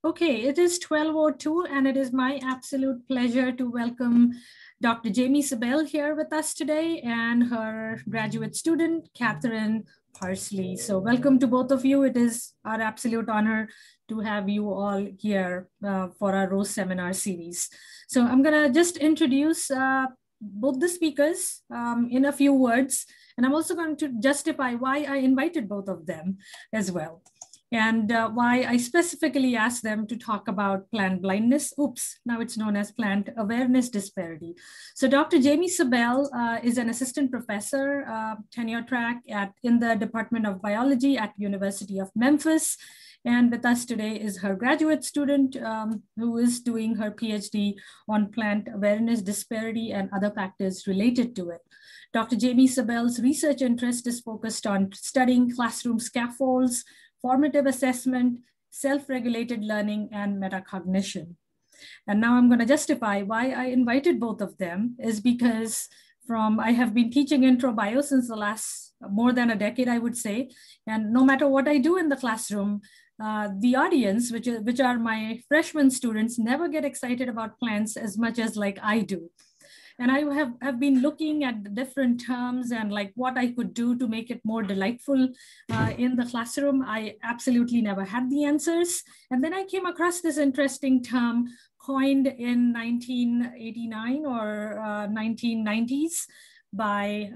Okay, it is 12:02 and it is my absolute pleasure to welcome Dr. Jaime Sabel here with us today and her graduate student, Kathryn Parsley. So welcome to both of you. It is our absolute honor to have you all here for our Rose Seminar series. So I'm gonna just introduce both the speakers in a few words, and I'm also going to justify why I invited both of them as well. And why I specifically asked them to talk about plant blindness. Oops, now it's known as plant awareness disparity. So Dr. Jaime Sabel is an assistant professor, tenure track in the Department of Biology at University of Memphis. And with us today is her graduate student who is doing her PhD on plant awareness disparity and other factors related to it. Dr. Jaime Sabel's research interest is focused on studying classroom scaffolds, formative assessment, self-regulated learning, and metacognition. And now I'm going to justify why I invited both of them is because I have been teaching intro bio since the last more than a decade, I would say. And no matter what I do in the classroom, the audience, which are my freshman students, never get excited about plants as much as like I do. And I have been looking at the different terms and like what I could do to make it more delightful in the classroom. I absolutely never had the answers. And then I came across this interesting term coined in 1989 or 1990s by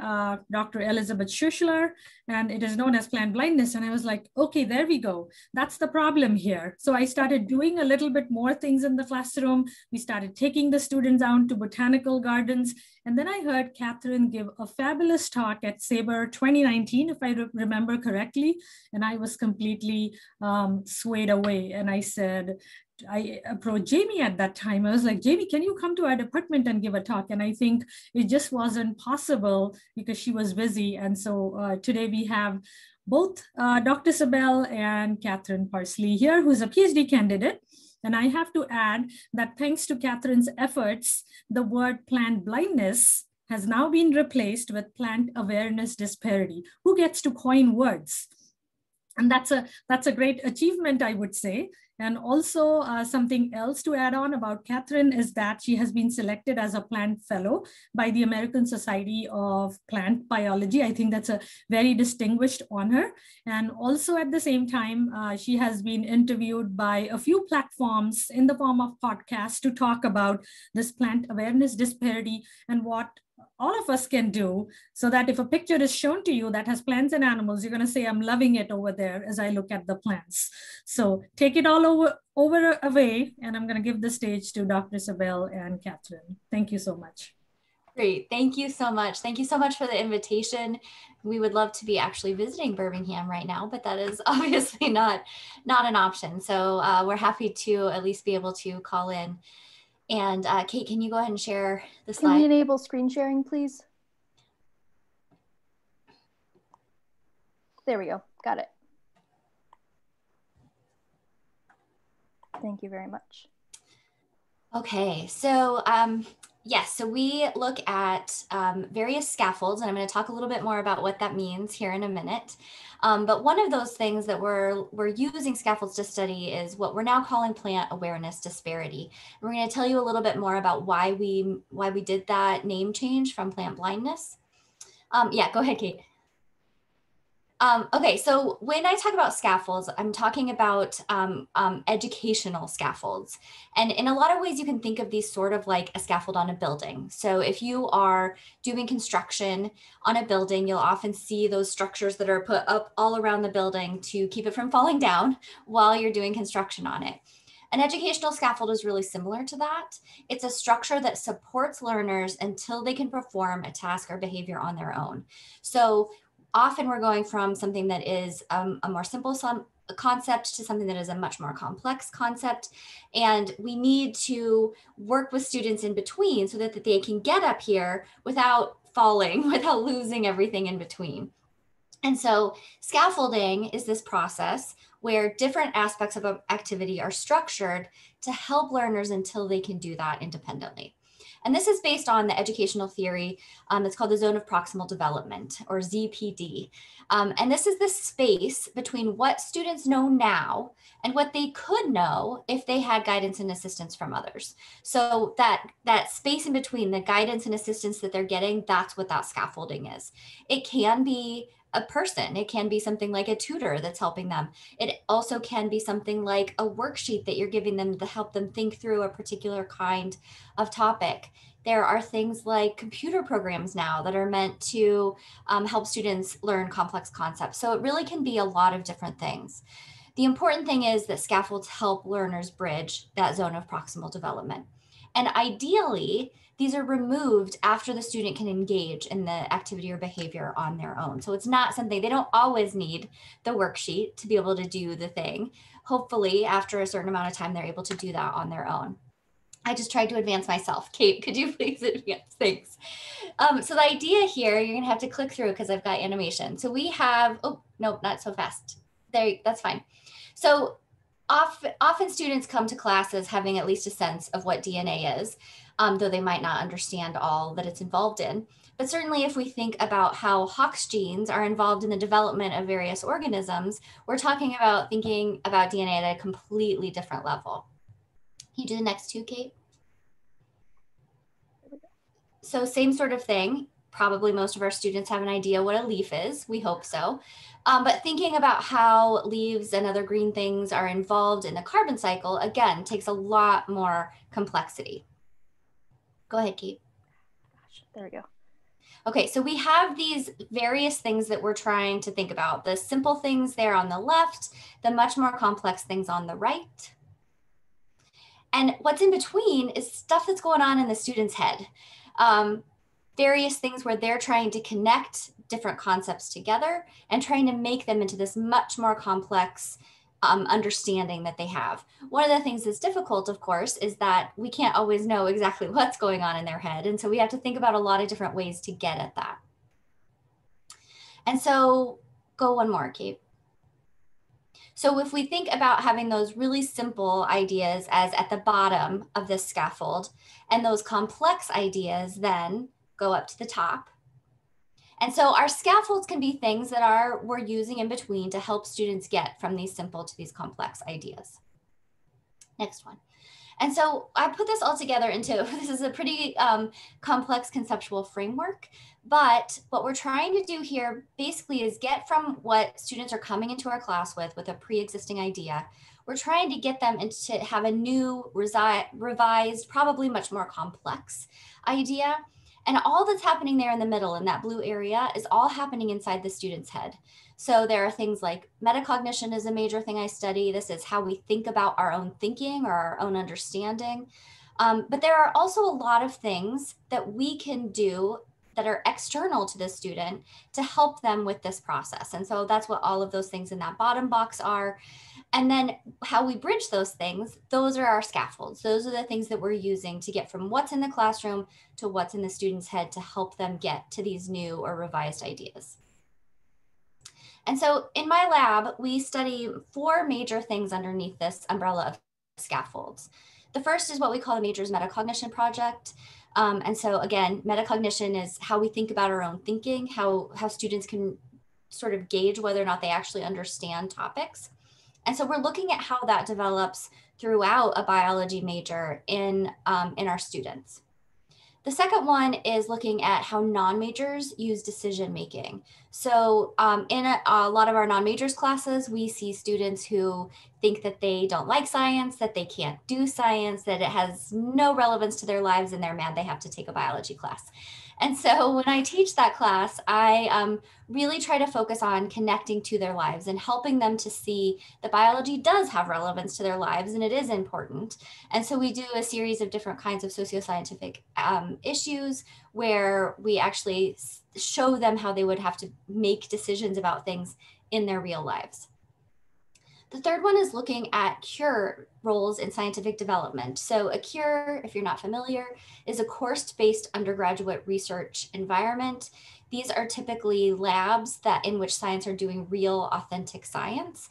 Dr. Elizabeth Schuschler, and it is known as plant blindness. And I was like, okay, there we go. That's the problem here. So I started doing a little bit more things in the classroom. We started taking the students out to botanical gardens. And then I heard Kathryn give a fabulous talk at Sabre 2019, if I remember correctly. And I was completely swayed away. And I approached Jaime at that time. I was like, Jaime, can you come to our department and give a talk? And I think it just wasn't possible because she was busy. And so today we have both Dr. Sabel and Kathryn Parsley here, who's a PhD candidate. And I have to add that thanks to Kathryn's efforts, the word plant blindness has now been replaced with plant awareness disparity. Who gets to coin words? And that's a great achievement, I would say. And also something else to add on about Kathryn is that she has been selected as a plant fellow by the American Society of Plant Biology. I think that's a very distinguished honor. And also at the same time, she has been interviewed by a few platforms in the form of podcasts to talk about this plant awareness disparity and what all of us can do so that if a picture is shown to you that has plants and animals, you're going to say, I'm loving it over there as I look at the plants. So take it all away, and I'm going to give the stage to Dr. Sabel and Kathryn. Thank you so much. Great. Thank you so much. Thank you so much for the invitation. We would love to be actually visiting Birmingham right now, but that is obviously not an option. So we're happy to at least be able to call in. And Kate, can you go ahead and share the slide? Can we enable screen sharing, please? There we go. Got it. Thank you very much. Okay, so yes, so we look at various scaffolds, and I'm going to talk a little bit more about what that means here in a minute. But one of those things that we're using scaffolds to study is what we're now calling plant awareness disparity. And we're going to tell you a little bit more about why we did that name change from plant blindness. Yeah, go ahead, Kate. Okay, so when I talk about scaffolds, I'm talking about educational scaffolds. And in a lot of ways, you can think of these sort of like a scaffold on a building. So if you are doing construction on a building, you'll often see those structures that are put up all around the building to keep it from falling down while you're doing construction on it. An educational scaffold is really similar to that. It's a structure that supports learners until they can perform a task or behavior on their own. So often we're going from something that is a more simple concept to something that is a much more complex concept. And we need to work with students in between so that they can get up here without falling, without losing everything in between. And so scaffolding is this process where different aspects of an activity are structured to help learners until they can do that independently. And this is based on the educational theory that's called the zone of proximal development, or ZPD. And this is the space between what students know now and what they could know if they had guidance and assistance from others. So that space in between the guidance and assistance that they're getting, that's what that scaffolding is. It can be a person. It can be something like a tutor that's helping them. It also can be something like a worksheet that you're giving them to help them think through a particular kind of topic. There are things like computer programs now that are meant to help students learn complex concepts. So it really can be a lot of different things. The important thing is that scaffolds help learners bridge that zone of proximal development. And ideally, these are removed after the student can engage in the activity or behavior on their own. So it's not something, they don't always need the worksheet to be able to do the thing. Hopefully, after a certain amount of time, they're able to do that on their own. I just tried to advance myself. Kate, could you please advance? Thanks. So the idea here, you're gonna have to click through because I've got animation. So we have, oh, no, not so fast. There, that's fine. So often students come to classes having at least a sense of what DNA is, though they might not understand all that it's involved in. But certainly if we think about how Hox genes are involved in the development of various organisms, we're talking about thinking about DNA at a completely different level. Can you do the next two, Kate? So same sort of thing. Probably most of our students have an idea what a leaf is. We hope so. But thinking about how leaves and other green things are involved in the carbon cycle, again, takes a lot more complexity. Go ahead, Kate. Gosh, there we go. Okay, so we have these various things that we're trying to think about. The simple things there on the left, the much more complex things on the right. And what's in between is stuff that's going on in the student's head. Various things where they're trying to connect different concepts together and trying to make them into this much more complex understanding that they have. One of the things that's difficult, of course, is that we can't always know exactly what's going on in their head. And so we have to think about a lot of different ways to get at that. And so go one more, Kate. So if we think about having those really simple ideas as at the bottom of this scaffold, and those complex ideas then go up to the top. And so our scaffolds can be things that we're using in between to help students get from these simple to these complex ideas. Next one. And so I put this all together into, this is a pretty complex conceptual framework, but what we're trying to do here basically is get from what students are coming into our class with a pre-existing idea. We're trying to get them to have a new, revised, probably much more complex idea. And all that's happening there in the middle in that blue area is all happening inside the student's head. So there are things like metacognition is a major thing I study. This is how we think about our own thinking or our own understanding. But there are also a lot of things that we can do that are external to the student to help them with this process. And so that's what all of those things in that bottom box are. And then how we bridge those things, those are our scaffolds. Those are the things that we're using to get from what's in the classroom to what's in the student's head to help them get to these new or revised ideas. And so in my lab, we study 4 major things underneath this umbrella of scaffolds. The first is what we call the Majors Metacognition Project. And so again, metacognition is how we think about our own thinking, how students can sort of gauge whether or not they actually understand topics. And so we're looking at how that develops throughout a biology major in our students. The second one is looking at how non-majors use decision making. So in a lot of our non-majors classes, we see students who think that they don't like science, that they can't do science, that it has no relevance to their lives, and they're mad they have to take a biology class. And so when I teach that class, I really try to focus on connecting to their lives and helping them to see that biology does have relevance to their lives and it is important. And so we do a series of different kinds of socioscientific issues where we actually show them how they would have to make decisions about things in their real lives. The third one is looking at cure roles in scientific development. So a cure, if you're not familiar, is a course-based undergraduate research environment. These are typically labs that in which science are doing real, authentic science,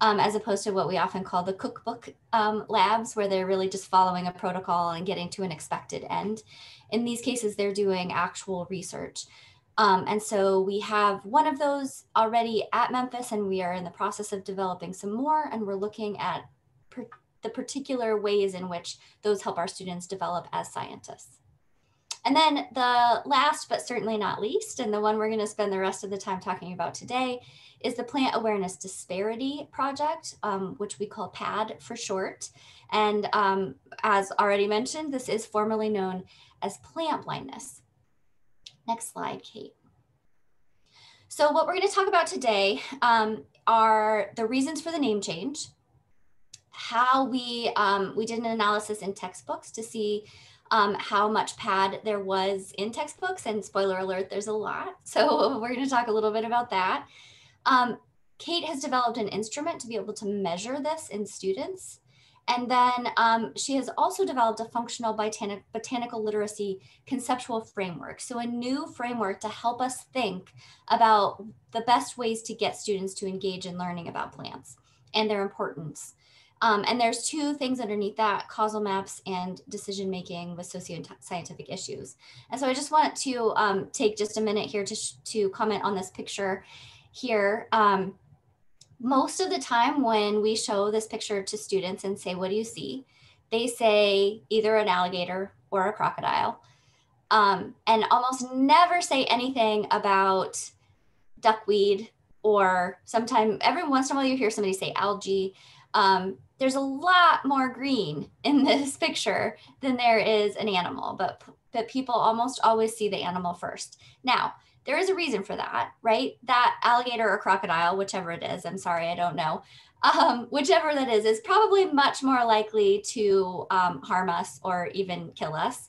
as opposed to what we often call the cookbook labs, where they're really just following a protocol and getting to an expected end. In these cases, they're doing actual research. And so we have one of those already at Memphis, and we are in the process of developing some more, and we're looking at the particular ways in which those help our students develop as scientists. And then the last, but certainly not least, and the one we're going to spend the rest of the time talking about today, is the Plant Awareness Disparity Project, which we call PAD for short. And as already mentioned, this is formerly known as plant blindness. Next slide, Kate. So what we're going to talk about today are the reasons for the name change, how we did an analysis in textbooks to see how much PAD there was in textbooks, and spoiler alert, there's a lot. So we're going to talk a little bit about that. Kate has developed an instrument to be able to measure this in students. And then she has also developed a functional botanical literacy conceptual framework. So a new framework to help us think about the best ways to get students to engage in learning about plants and their importance. And there's two things underneath that: causal maps and decision-making with socio-scientific issues. And so I just want to take just a minute here to comment on this picture here. Most of the time when we show this picture to students and say, what do you see? They say either an alligator or a crocodile, and almost never say anything about duckweed, or sometime every once in a while you hear somebody say algae. There's a lot more green in this picture than there is an animal, but people almost always see the animal first. Now, there is a reason for that, right? That alligator or crocodile, whichever it is, I'm sorry, I don't know. Whichever that is probably much more likely to harm us or even kill us.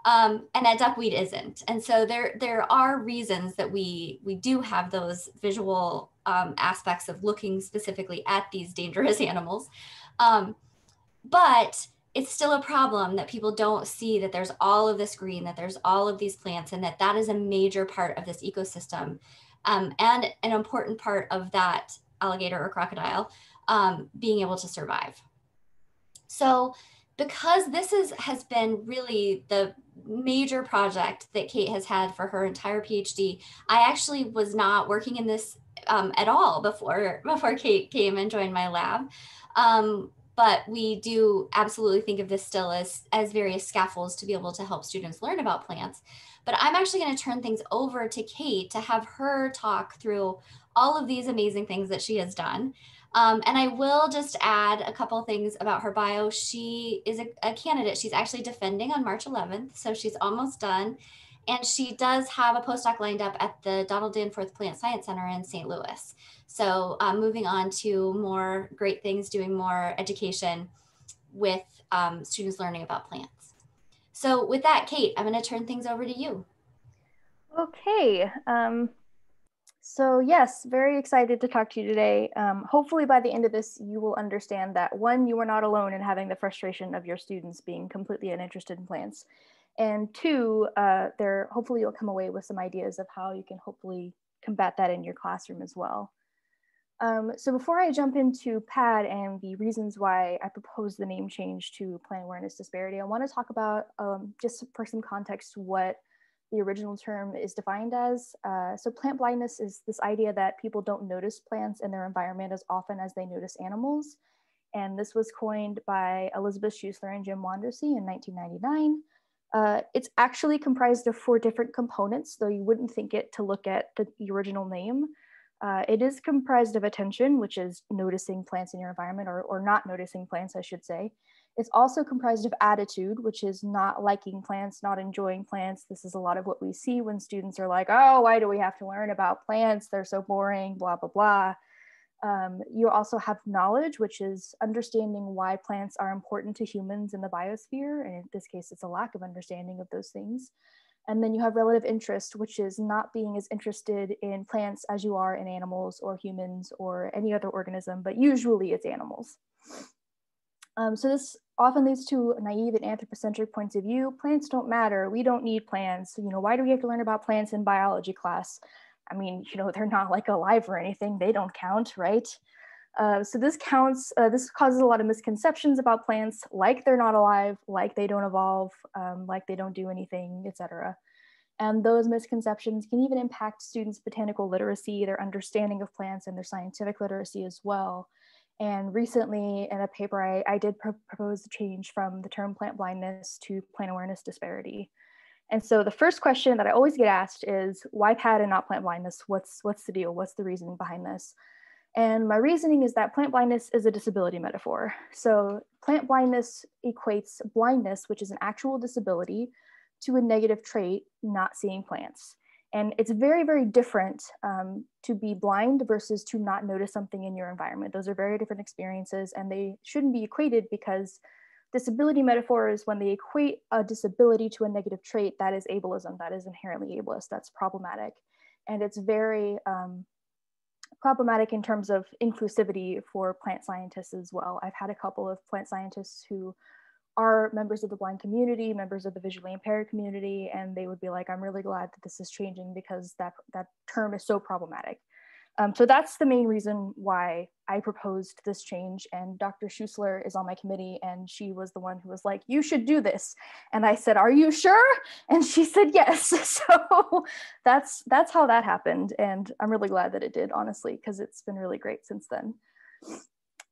And that duckweed isn't. And so there are reasons that we do have those visual aspects of looking specifically at these dangerous animals. But it's still a problem that people don't see that there's all of this green, that there's all of these plants, and that is a major part of this ecosystem, and an important part of that alligator or crocodile being able to survive. So because this has been really the major project that Kate has had for her entire PhD, I actually was not working in this at all before Kate came and joined my lab. But we do absolutely think of this still as various scaffolds to be able to help students learn about plants. But I'm actually going to turn things over to Kate to have her talk through all of these amazing things that she has done. And I will just add a couple things about her bio. She is a candidate. She's actually defending on March 11th, so she's almost done. And she does have a postdoc lined up at the Donald Danforth Plant Science Center in St. Louis. So moving on to more great things, doing more education with students learning about plants. So with that, Kate, I'm going to turn things over to you. Okay. So yes, very excited to talk to you today. Hopefully by the end of this, you will understand that one, you are not alone in having the frustration of your students being completely uninterested in plants. And two, hopefully you'll come away with some ideas of how you can hopefully combat that in your classroom as well. So before I jump into PAD and the reasons why I proposed the name change to Plant Awareness Disparity, I want to talk about, just for some context, what the original term is defined as. So plant blindness is this idea that people don't notice plants in their environment as often as they notice animals. And this was coined by Elizabeth Schuessler and Jim Wandersee in 1999. It's actually comprised of 4 different components, though you wouldn't think it to look at the original name. It is comprised of attention, which is noticing plants in your environment, or not noticing plants, I should say. It's also comprised of attitude, which is not liking plants, not enjoying plants. This is a lot of what we see when students are like, oh, why do we have to learn about plants? They're so boring, blah, blah, blah. You also have knowledge, which is understanding why plants are important to humans in the biosphere. And in this case, it's a lack of understanding of those things. And then you have relative interest, which is not being as interested in plants as you are in animals or humans or any other organism, but usually it's animals. So this often leads to naive and anthropocentric points of view. Plants don't matter. We don't need plants. You know, why do we have to learn about plants in biology class? I mean, you know, they're not like alive or anything. They don't count, right? So this causes a lot of misconceptions about plants, like they're not alive, like they don't evolve, like they don't do anything, etc. And those misconceptions can even impact students' botanical literacy, their understanding of plants, and their scientific literacy as well. And recently in a paper, I did propose a change from the term plant blindness to plant awareness disparity. And so the first question that I always get asked is, why PAD and not plant blindness? What's the deal? What's the reasoning behind this? And my reasoning is that plant blindness is a disability metaphor. So plant blindness equates blindness, which is an actual disability, to a negative trait, not seeing plants. And it's very, very different to be blind versus to not notice something in your environment. Those are very different experiences, and they shouldn't be equated, because disability metaphors, when they equate a disability to a negative trait, that is ableism, that is inherently ableist, that's problematic. And it's very problematic in terms of inclusivity for plant scientists as well. I've had a couple of plant scientists who are members of the blind community, members of the visually impaired community, and they would be like, I'm really glad that this is changing because that term is so problematic. So that's the main reason why I proposed this change. And Dr. Schussler is on my committee, and she was the one who was like, you should do this. And I said, are you sure? And she said, yes. So that's how that happened. And I'm really glad that it did, honestly, because it's been really great since then.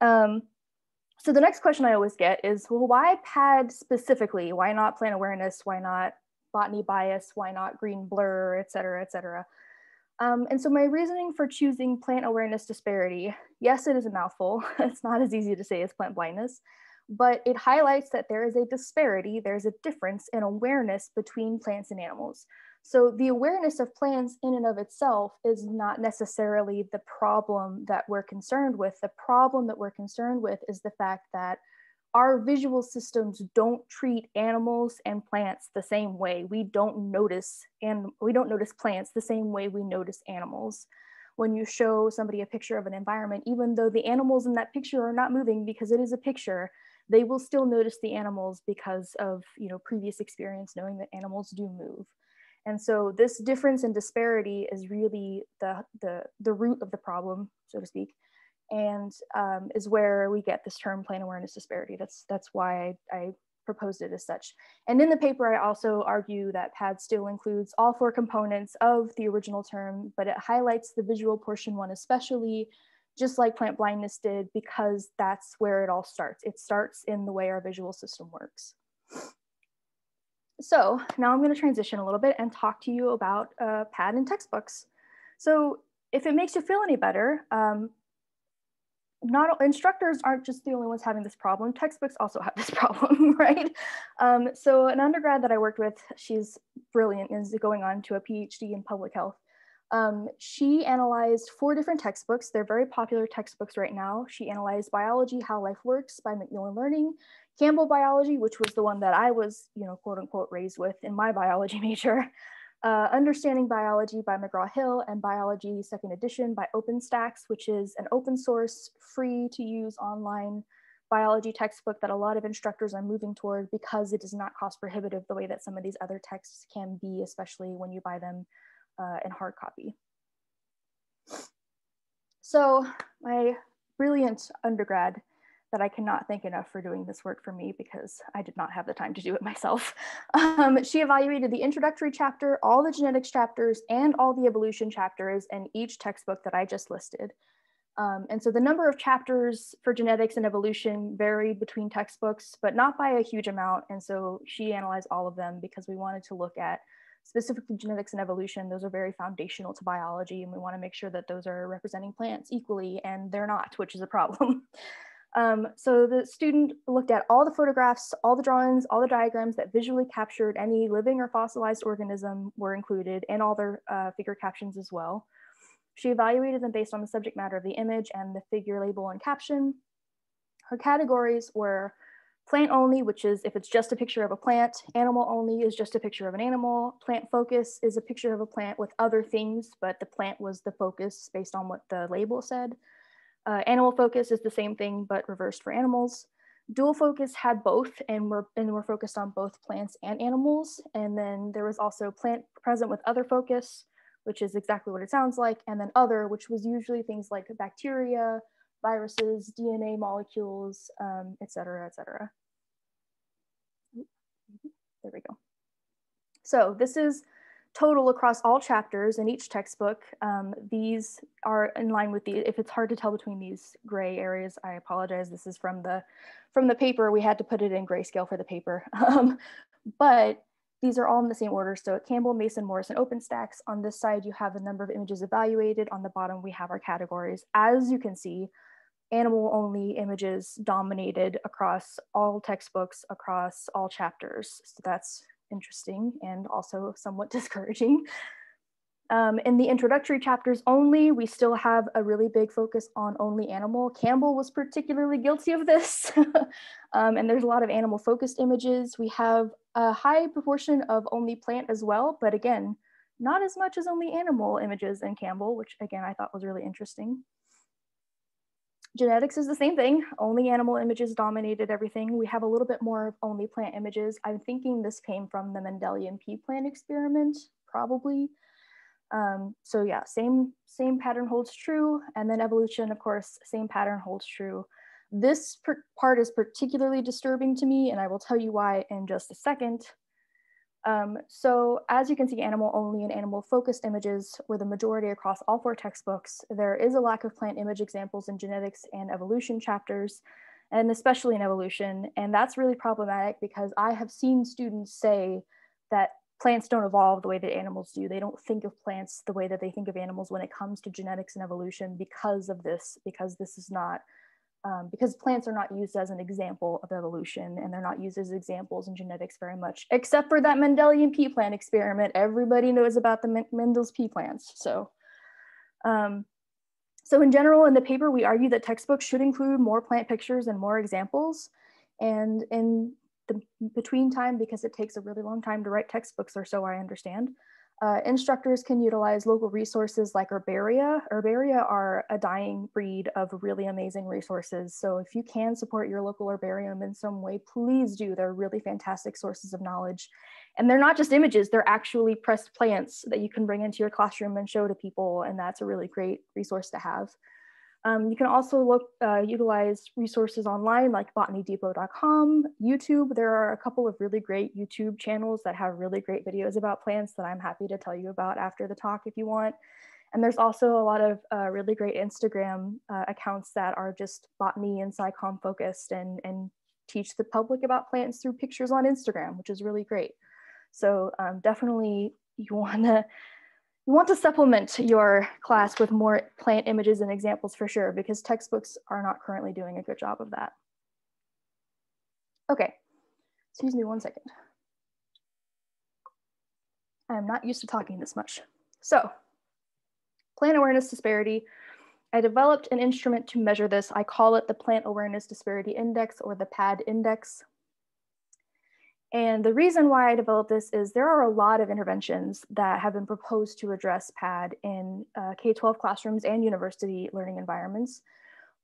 So the next question I always get is, well, why PAD specifically? Why not plant awareness? Why not botany bias? Why not green blur, et cetera, et cetera? And so my reasoning for choosing plant awareness disparity, yes, it is a mouthful. It's not as easy to say as plant blindness, but it highlights that there is a disparity, there's a difference in awareness between plants and animals. So the awareness of plants in and of itself is not necessarily the problem that we're concerned with. The problem that we're concerned with is the fact that our visual systems don't treat animals and plants the same way. We don't notice plants the same way we notice animals. When you show somebody a picture of an environment, even though the animals in that picture are not moving because it is a picture, they will still notice the animals because of, you know, previous experience knowing that animals do move. And so this difference in disparity is really the root of the problem, so to speak, and is where we get this term plant awareness disparity. That's why I proposed it as such. And in the paper, I also argue that PAD still includes all four components of the original term, but it highlights the visual portion one especially, just like plant blindness did, because that's where it all starts. It starts in the way our visual system works. So now I'm going to transition a little bit and talk to you about PAD and textbooks. So if it makes you feel any better, instructors aren't just the only ones having this problem. Textbooks also have this problem, right? So an undergrad that I worked with, she's brilliant, is going on to a PhD in public health. She analyzed 4 different textbooks. They're very popular textbooks right now. She analyzed Biology, How Life Works by Macmillan Learning, Campbell Biology, which was the one that I was, you know, quote unquote, raised with in my biology major, Understanding Biology by McGraw-Hill, and Biology 2nd Edition by OpenStax, which is an open source, free to use online biology textbook that a lot of instructors are moving toward because it is not cost prohibitive the way that some of these other texts can be, especially when you buy them in hard copy. So my brilliant undergrad that I cannot thank enough for doing this work for me because I did not have the time to do it myself. She evaluated the introductory chapter, all the genetics chapters, and all the evolution chapters in each textbook that I just listed. And so the number of chapters for genetics and evolution varied between textbooks, but not by a huge amount. And so she analyzed all of them because we wanted to look at specifically genetics and evolution. Those are very foundational to biology, and we want to make sure that those are representing plants equally, and they're not, which is a problem. So the student looked at all the photographs, all the drawings, all the diagrams that visually captured any living or fossilized organism were included, and all their figure captions as well. She evaluated them based on the subject matter of the image and the figure label and caption. Her categories were Plant only, which is if it's just a picture of a plant. Animal only is just a picture of an animal. Plant focus is a picture of a plant with other things, but the plant was the focus based on what the label said. Animal focus is the same thing, but reversed for animals. Dual focus had both, and we're focused on both plants and animals. And then there was also plant present with other focus, which is exactly what it sounds like. And then other, which was usually things like bacteria, viruses, DNA molecules, et cetera, et cetera. There we go. So this is total across all chapters in each textbook. These are in line with the, if it's hard to tell between these gray areas, I apologize. This is from the paper. We had to put it in grayscale for the paper. But these are all in the same order. So at Campbell, Mason, Morrison, OpenStax, on this side, you have the number of images evaluated. On the bottom, we have our categories. As you can see, animal only images dominated across all textbooks, across all chapters. So that's interesting and also somewhat discouraging. In the introductory chapters only, we still have a really big focus on only animal. Campbell was particularly guilty of this. And there's a lot of animal focused images. We have a high proportion of only plant as well, but again, not as much as only animal images in Campbell, which again, I thought was really interesting. Genetics is the same thing. Only animal images dominated everything. We have a little bit more of only plant images. I'm thinking this came from the Mendelian pea plant experiment, probably. So yeah, same pattern holds true. And then evolution, of course, same pattern holds true. This part is particularly disturbing to me, and I will tell you why in just a second. So as you can see, animal only and animal focused images were the majority across all 4 textbooks. There is a lack of plant image examples in genetics and evolution chapters, and especially in evolution. And that's really problematic because I have seen students say that plants don't evolve the way that animals do. They don't think of plants the way that they think of animals when it comes to genetics and evolution because of this, because this is not, because plants are not used as an example of evolution, and they're not used as examples in genetics very much, except for that Mendelian pea plant experiment. Everybody knows about the Mendel's pea plants. So in general, in the paper, we argue that textbooks should include more plant pictures and more examples. And in the between time, because it takes a really long time to write textbooks, or so I understand, instructors can utilize local resources like herbaria. Herbaria are a dying breed of really amazing resources. So if you can support your local herbarium in some way, please do. They're really fantastic sources of knowledge. And they're not just images, they're actually pressed plants that you can bring into your classroom and show to people. And that's a really great resource to have. You can also utilize resources online like botanydepot.com, YouTube. There are a couple of really great YouTube channels that have really great videos about plants that I'm happy to tell you about after the talk if you want. And there's also a lot of really great Instagram accounts that are just botany and SciComm focused and teach the public about plants through pictures on Instagram, which is really great. So definitely you want to supplement your class with more plant images and examples for sure, because textbooks are not currently doing a good job of that. Okay, excuse me one second. I'm not used to talking this much. So, plant awareness disparity. I developed an instrument to measure this. I call it the Plant Awareness Disparity Index, or the PAD index. And the reason why I developed this is there are a lot of interventions that have been proposed to address PAD in K-12 classrooms and university learning environments,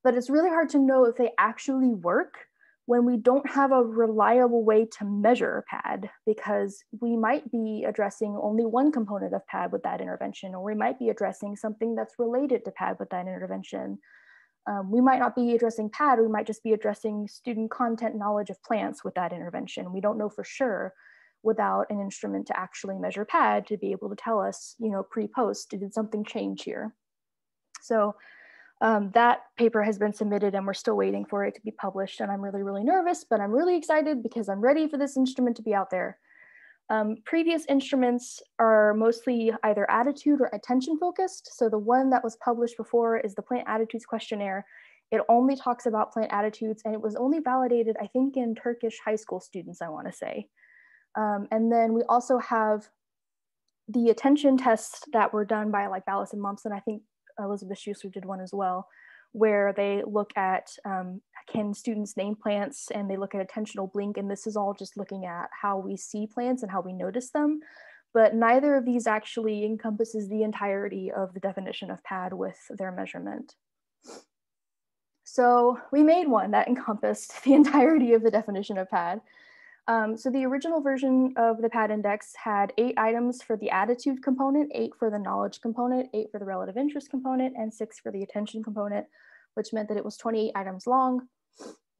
but it's really hard to know if they actually work when we don't have a reliable way to measure PAD, because we might be addressing only one component of PAD with that intervention, or we might be addressing something that's related to PAD with that intervention. We might not be addressing PAD, we might just be addressing student content knowledge of plants with that intervention. We don't know for sure without an instrument to actually measure PAD to be able to tell us, pre-post, did something change here? So that paper has been submitted and we're still waiting for it to be published. And I'm really, really nervous, but I'm really excited because I'm ready for this instrument to be out there. Previous instruments are mostly either attitude or attention focused. So the one that was published before is the Plant Attitudes Questionnaire. It only talks about plant attitudes, and it was only validated, I think, in Turkish high school students, I want to say. And then we also have the attention tests that were done by like Ballas and Mumpson. I think Elizabeth Schuster did one as well, where they look at can students name plants, and they look at attentional blink, and this is all just looking at how we see plants and how we notice them. But neither of these actually encompasses the entirety of the definition of pad with their measurement. So we made one that encompassed the entirety of the definition of pad. So the original version of the pad index had 8 items for the attitude component, 8 for the knowledge component, 8 for the relative interest component, and 6 for the attention component, which meant that it was 28 items long.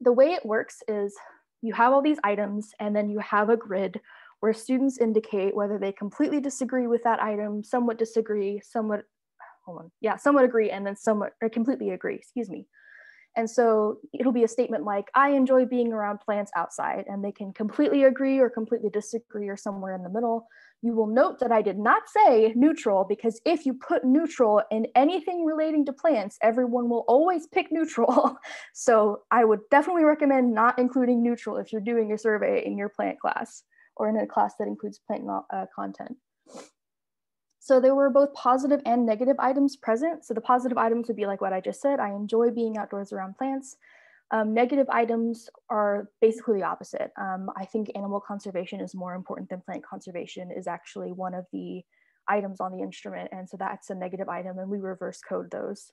The way it works is you have all these items, and then you have a grid where students indicate whether they completely disagree with that item, somewhat disagree, somewhat agree, and then somewhat or completely agree, excuse me. And so it'll be a statement like, I enjoy being around plants outside, and they can completely agree or completely disagree or somewhere in the middle. You will note that I did not say neutral, because if you put neutral in anything relating to plants, everyone will always pick neutral. So I would definitely recommend not including neutral if you're doing a survey in your plant class or in a class that includes plant content. So there were both positive and negative items present. So the positive items would be like what I just said, I enjoy being outdoors around plants. Negative items are basically the opposite. I think animal conservation is more important than plant conservation is actually one of the items on the instrument. And so that's a negative item, and we reverse code those.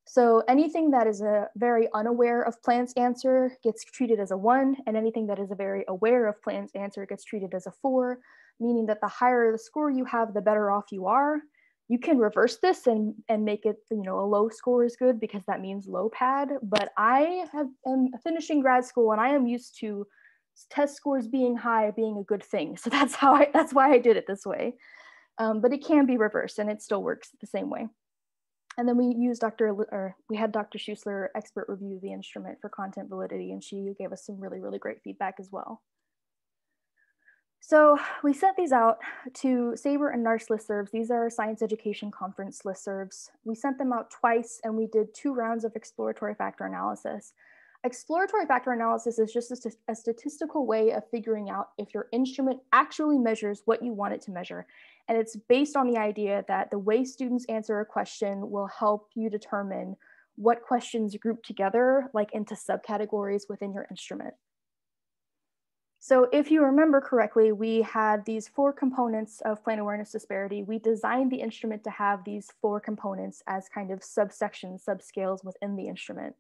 So anything that is a very unaware of plants answer gets treated as a 1, and anything that is a very aware of plants answer gets treated as a 4, meaning that the higher the score you have, the better off you are. You can reverse this and make it, a low score is good, because that means low pad. But I am finishing grad school, and I am used to test scores being high being a good thing. So that's why I did it this way. But it can be reversed, and it still works the same way. And then we had Dr. Schuessler expert review the instrument for content validity, and she gave us some really, really great feedback as well. So we sent these out to SABRE and NARCE listservs. These are Science Education Conference listservs. We sent them out twice, and we did 2 rounds of exploratory factor analysis. Exploratory factor analysis is just a statistical way of figuring out if your instrument actually measures what you want it to measure. And it's based on the idea that the way students answer a question will help you determine what questions group together, like into subcategories within your instrument. So if you remember correctly, we had these 4 components of plant awareness disparity. We designed the instrument to have these 4 components as kind of subsections, subscales within the instrument.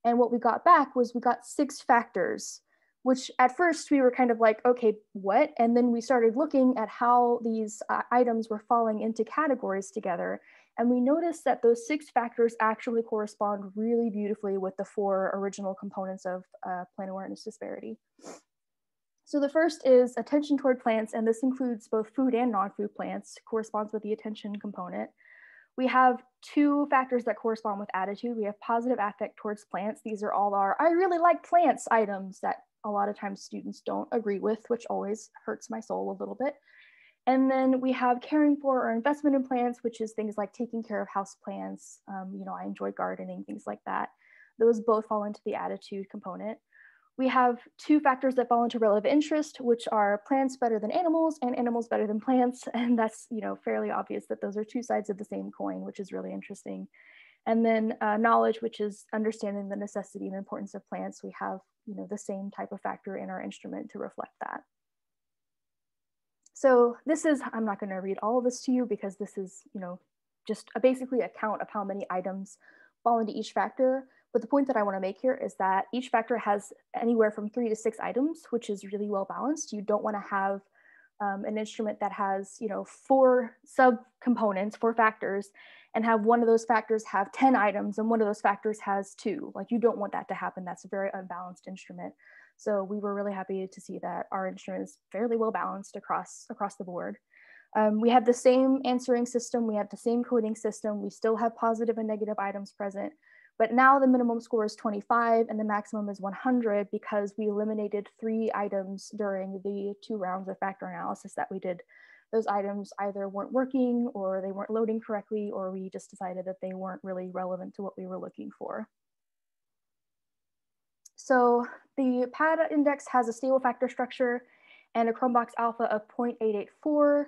And what we got back was we got 6 factors, which at first we were kind of like, okay, what? And then we started looking at how these items were falling into categories together. And we noticed that those 6 factors actually correspond really beautifully with the 4 original components of plant awareness disparity. So the first is attention toward plants, and this includes both food and non-food plants, corresponds with the attention component. We have 2 factors that correspond with attitude. We have positive affect towards plants. These are all our I really like plants items that a lot of times students don't agree with, which always hurts my soul a little bit. And then we have caring for or investment in plants, which is things like taking care of house plants. I enjoy gardening, things like that. Those both fall into the attitude component. We have 2 factors that fall into relative interest, which are plants better than animals and animals better than plants. And that's, fairly obvious that those are 2 sides of the same coin, which is really interesting. And then knowledge, which is understanding the necessity and importance of plants. We have, the same type of factor in our instrument to reflect that. So this is, I'm not going to read all of this to you, because this is, just basically a count of how many items fall into each factor. But the point that I want to make here is that each factor has anywhere from 3 to 6 items, which is really well balanced. You don't want to have an instrument that has, 4 subcomponents, 4 factors, and have one of those factors have 10 items and one of those factors has 2. Like, you don't want that to happen. That's a very unbalanced instrument. So we were really happy to see that our instrument is fairly well balanced across the board. We have the same answering system. We have the same coding system. We still have positive and negative items present. But now the minimum score is 25 and the maximum is 100, because we eliminated 3 items during the 2 rounds of factor analysis that we did. Those items either weren't working, or they weren't loading correctly, or we just decided that they weren't really relevant to what we were looking for. So the PAD index has a stable factor structure and a Chromebox alpha of 0.884.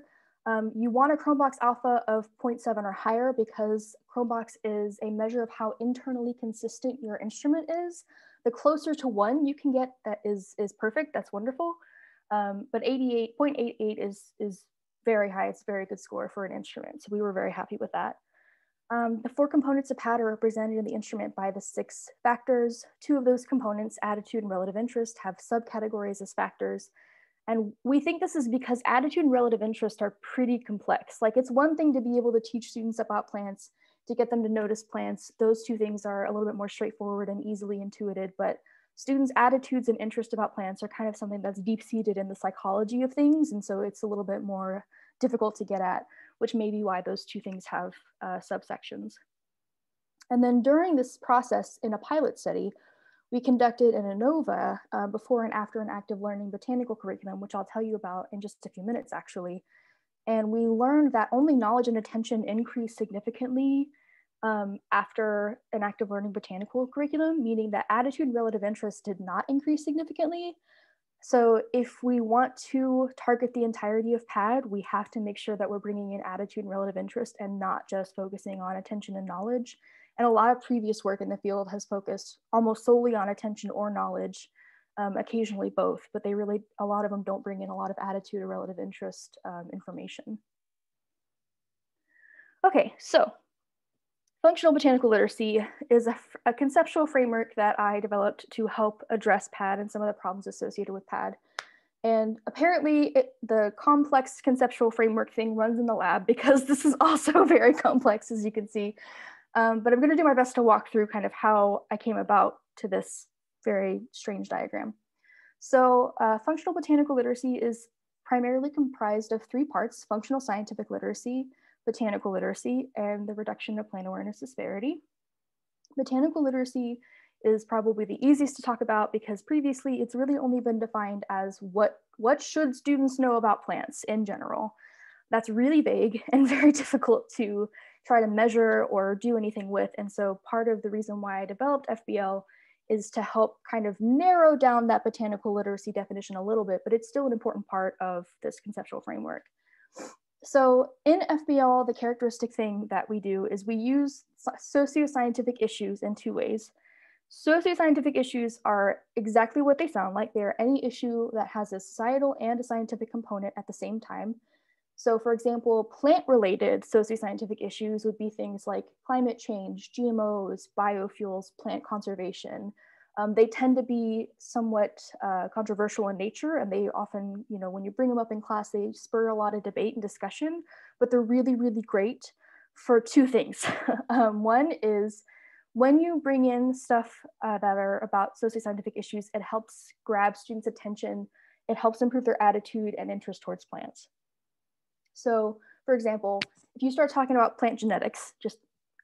You want a Chromebox alpha of 0.7 or higher because Chromebox is a measure of how internally consistent your instrument is. The closer to 1 you can get, that is perfect, that's wonderful. But 0.88 is very high, it's a very good score for an instrument. So we were very happy with that. The 4 components of PAD are represented in the instrument by the 6 factors. 2 of those components, attitude and relative interest, have subcategories as factors. And we think this is because attitude and relative interest are pretty complex. Like, it's one thing to be able to teach students about plants, to get them to notice plants. Those 2 things are a little bit more straightforward and easily intuited, but students' attitudes and interest about plants are kind of something that's deep-seated in the psychology of things. And so it's a little bit more difficult to get at, which may be why those 2 things have subsections. And then during this process in a pilot study, we conducted an ANOVA before and after an active learning botanical curriculum, which I'll tell you about in just a few minutes, actually. And we learned that only knowledge and attention increased significantly after an active learning botanical curriculum, meaning that attitude and relative interest did not increase significantly. So if we want to target the entirety of PAD, we have to make sure that we're bringing in attitude and relative interest and not just focusing on attention and knowledge. And a lot of previous work in the field has focused almost solely on attention or knowledge, occasionally both, but they really, a lot of them don't bring in a lot of attitude or relative interest information. Okay, so functional botanical literacy is a conceptual framework that I developed to help address PAD and some of the problems associated with PAD. And apparently the complex conceptual framework thing runs in the lab because this is also very complex, as you can see. But I'm going to do my best to walk through kind of how I came about to this very strange diagram. So functional botanical literacy is primarily comprised of 3 parts: functional scientific literacy, botanical literacy, and the reduction of plant awareness disparity. Botanical literacy is probably the easiest to talk about because previously it's really only been defined as what should students know about plants in general. That's really vague and very difficult to try to measure or do anything with. And so part of the reason why I developed FBL is to help kind of narrow down that botanical literacy definition a little bit, but it's still an important part of this conceptual framework. So in FBL, the characteristic thing that we do is we use socioscientific issues in 2 ways. Socioscientific issues are exactly what they sound like. They are any issue that has a societal and a scientific component at the same time. So for example, plant-related socioscientific issues would be things like climate change, GMOs, biofuels, plant conservation. They tend to be somewhat controversial in nature, and they often, when you bring them up in class, they spur a lot of debate and discussion, but they're really, really great for 2 things. One is when you bring in stuff that are about socioscientific issues, it helps grab students' attention, it helps improve their attitude and interest towards plants. So for example, if you start talking about plant genetics, just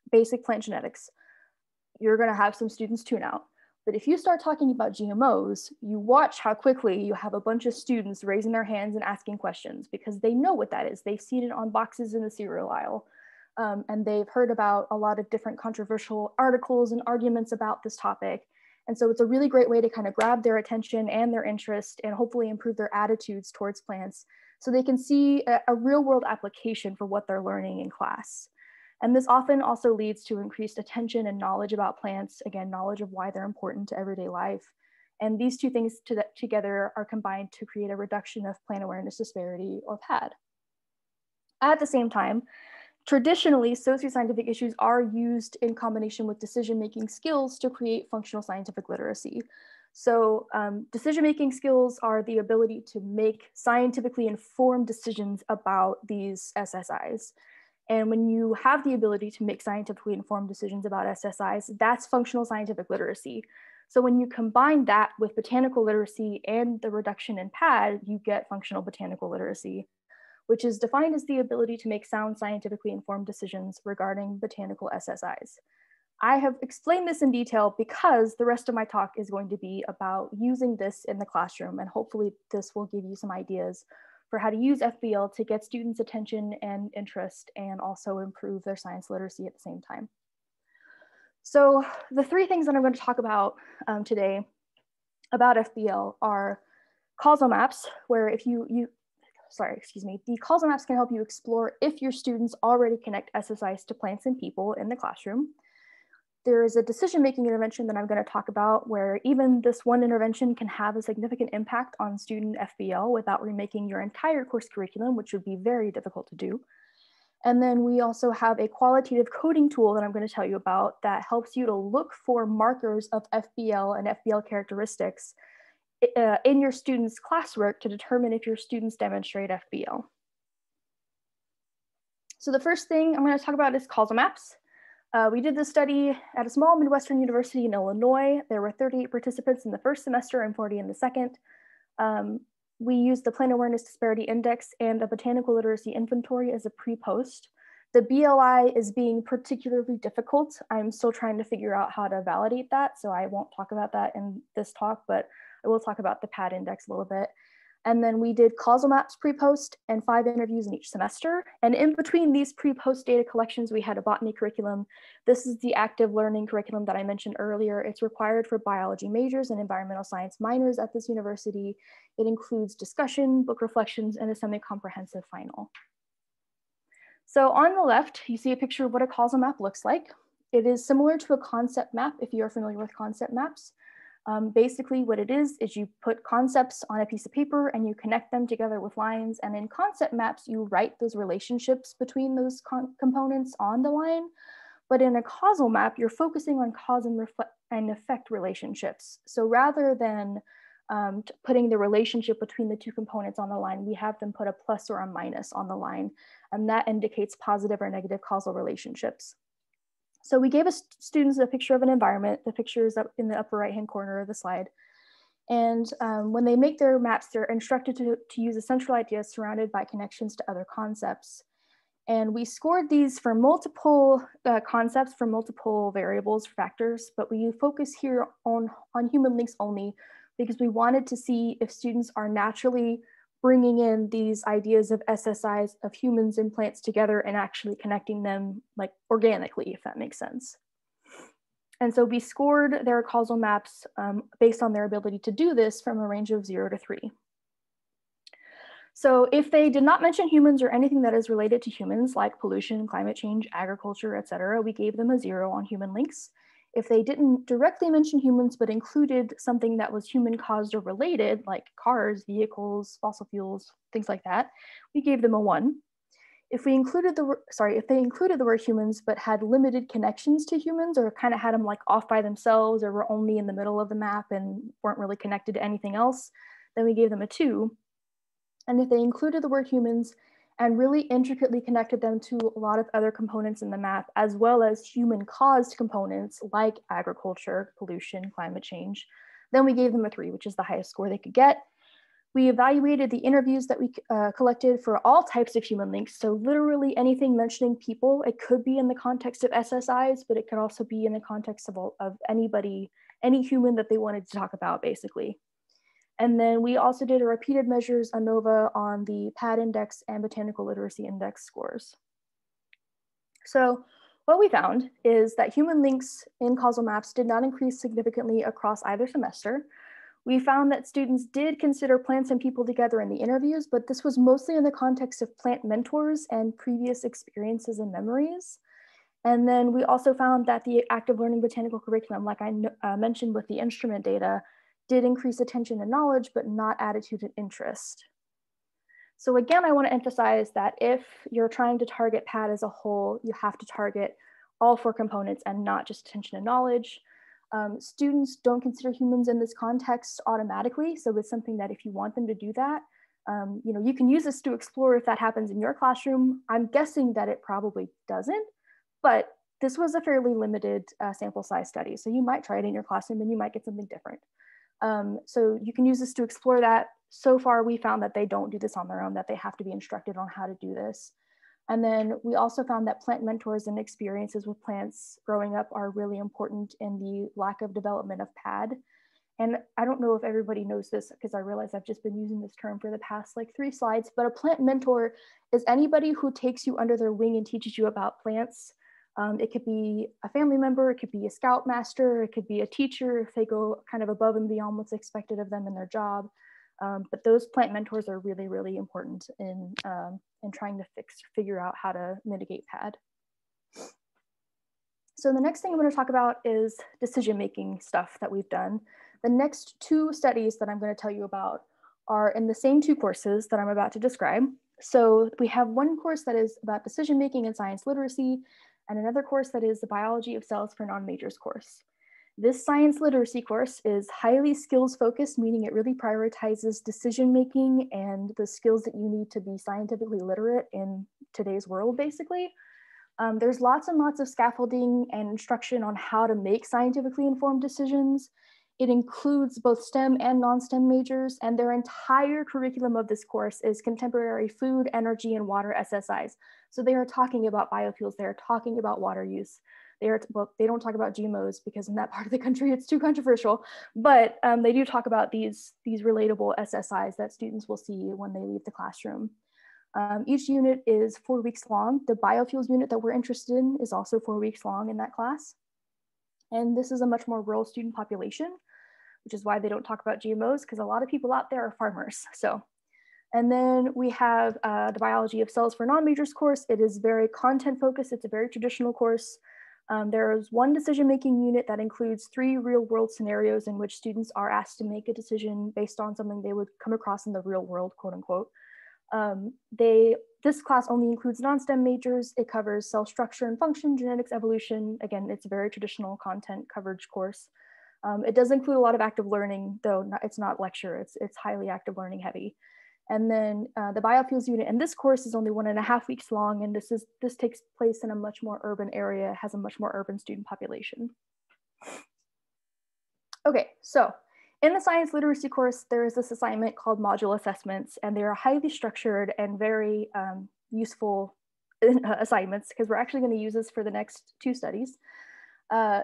basic plant genetics, you're going to have some students tune out. But if you start talking about GMOs, you watch how quickly you have a bunch of students raising their hands and asking questions because they know what that is. They've seen it on boxes in the cereal aisle. And they've heard about a lot of different controversial articles and arguments about this topic. And so it's a really great way to kind of grab their attention and their interest and hopefully improve their attitudes towards plants so they can see a real world application for what they're learning in class. And this often also leads to increased attention and knowledge about plants, again, knowledge of why they're important to everyday life. And these 2 things together are combined to create a reduction of plant awareness disparity, or PAD. At the same time, traditionally, socioscientific issues are used in combination with decision-making skills to create functional scientific literacy. So decision-making skills are the ability to make scientifically informed decisions about these SSIs. And when you have the ability to make scientifically informed decisions about SSIs, that's functional scientific literacy. So when you combine that with botanical literacy and the reduction in PAD, you get functional botanical literacy, which is defined as the ability to make sound scientifically informed decisions regarding botanical SSIs. I have explained this in detail because the rest of my talk is going to be about using this in the classroom, and hopefully this will give you some ideas for how to use FBL to get students' attention and interest and also improve their science literacy at the same time. So the 3 things that I'm going to talk about today about FBL are causal maps, where if you the causal maps can help you explore if your students already connect SSIs to plants and people in the classroom. There is a decision-making intervention that I'm going to talk about where even this one intervention can have a significant impact on student FBL without remaking your entire course curriculum, which would be very difficult to do. And then we also have a qualitative coding tool that I'm going to tell you about that helps you to look for markers of FBL and FBL characteristics in your students' classwork to determine if your students demonstrate FBL. So the first thing I'm going to talk about is causal maps. We did this study at a small Midwestern university in Illinois. There were 38 participants in the first semester and 40 in the second. We used the Plant Awareness Disparity Index and a botanical literacy inventory as a pre-post. The BLI is being particularly difficult. I'm still trying to figure out how to validate that, so I won't talk about that in this talk, but I will talk about the PAD index a little bit. And then we did causal maps pre-post and 5 interviews in each semester. And in between these pre-post data collections, we had a botany curriculum. This is the active learning curriculum that I mentioned earlier. It's required for biology majors and environmental science minors at this university. It includes discussion, book reflections, and a semi-comprehensive final. So on the left, you see a picture of what a causal map looks like. It is similar to a concept map if you're familiar with concept maps. Basically what it is you put concepts on a piece of paper and you connect them together with lines. And in concept maps, you write those relationships between those components on the line. But in a causal map, you're focusing on cause and effect relationships. So rather than putting the relationship between the two components on the line, we have them put a plus or a minus on the line. And that indicates positive or negative causal relationships. So we gave students a picture of an environment. The picture is up in the upper right-hand corner of the slide. And when they make their maps, they're instructed to use a central idea surrounded by connections to other concepts. And we scored these for multiple concepts, for multiple variables, factors, but we focus here on human links only because we wanted to see if students are naturally bringing in these ideas of SSIs of humans and plants together and actually connecting them like organically, if that makes sense. And so we scored their causal maps based on their ability to do this from a range of 0 to 3. So if they did not mention humans or anything that is related to humans like pollution, climate change, agriculture, etc., we gave them a 0 on human links. If they didn't directly mention humans, but included something that was human caused or related, like cars, vehicles, fossil fuels, things like that, we gave them a 1. If they included the word humans, but had limited connections to humans or kind of had them like off by themselves or were only in the middle of the map and weren't really connected to anything else, then we gave them a 2. And if they included the word humans and really intricately connected them to a lot of other components in the map, as well as human-caused components like agriculture, pollution, climate change, then we gave them a 3, which is the highest score they could get. We evaluated the interviews that we collected for all types of human links. So literally anything mentioning people, it could be in the context of SSIs, but it could also be in the context of anybody, any human that they wanted to talk about, basically. And then we also did a repeated measures ANOVA on the PAD index and botanical literacy index scores. So what we found is that human links in causal maps did not increase significantly across either semester. We found that students did consider plants and people together in the interviews, but this was mostly in the context of plant mentors and previous experiences and memories. And then we also found that the active learning botanical curriculum, like I mentioned with the instrument data, did increase attention and knowledge, but not attitude and interest. So again, I want to emphasize that if you're trying to target PAD as a whole, you have to target all 4 components and not just attention and knowledge. Students don't consider humans in this context automatically. So it's something that if you want them to do that, you can use this to explore if that happens in your classroom. I'm guessing that it probably doesn't, but this was a fairly limited sample size study. So you might try it in your classroom and you might get something different. So you can use this to explore that. So far, we found that they don't do this on their own, that they have to be instructed on how to do this. And then we also found that plant mentors and experiences with plants growing up are really important in the lack of development of PAD. And I don't know if everybody knows this because I realize I've just been using this term for the past like 3 slides, but a plant mentor is anybody who takes you under their wing and teaches you about plants. It could be a family member, it could be a scoutmaster, it could be a teacher if they go kind of above and beyond what's expected of them in their job. But those plant mentors are really, really important in trying to figure out how to mitigate PAD. So the next thing I'm going to talk about is decision-making stuff that we've done. The next two studies that I'm going to tell you about are in the same two courses that I'm about to describe. So we have one course that is about decision-making and science literacy, and another course that is the biology of cells for non-majors course. This science literacy course is highly skills focused, meaning it really prioritizes decision-making and the skills that you need to be scientifically literate in today's world, basically. There's lots and lots of scaffolding and instruction on how to make scientifically informed decisions. It includes both STEM and non-STEM majors, and their entire curriculum of this course is contemporary food, energy, and water SSIs. So they are talking about biofuels, they are talking about water use. Well, they don't talk about GMOs because in that part of the country it's too controversial, but they do talk about these relatable SSIs that students will see when they leave the classroom. Each unit is 4 weeks long. The biofuels unit that we're interested in is also 4 weeks long in that class. And this is a much more rural student population, which is why they don't talk about GMOs, because a lot of people out there are farmers. So, and then we have the biology of cells for non-majors course. It is very content focused. It's a very traditional course. There is one decision-making unit that includes 3 real-world scenarios in which students are asked to make a decision based on something they would come across in the real world, quote unquote. This class only includes non-STEM majors. It covers cell structure and function, genetics, evolution. Again, it's a very traditional content coverage course. It does include a lot of active learning, though it's not lecture, it's highly active learning heavy. And then the biofuels unit in this course is only 1.5 weeks long, and this takes place in a much more urban area, has a much more urban student population. Okay, so in the science literacy course, there is this assignment called module assessments, and they are highly structured and very useful assignments because we're actually going to use this for the next 2 studies.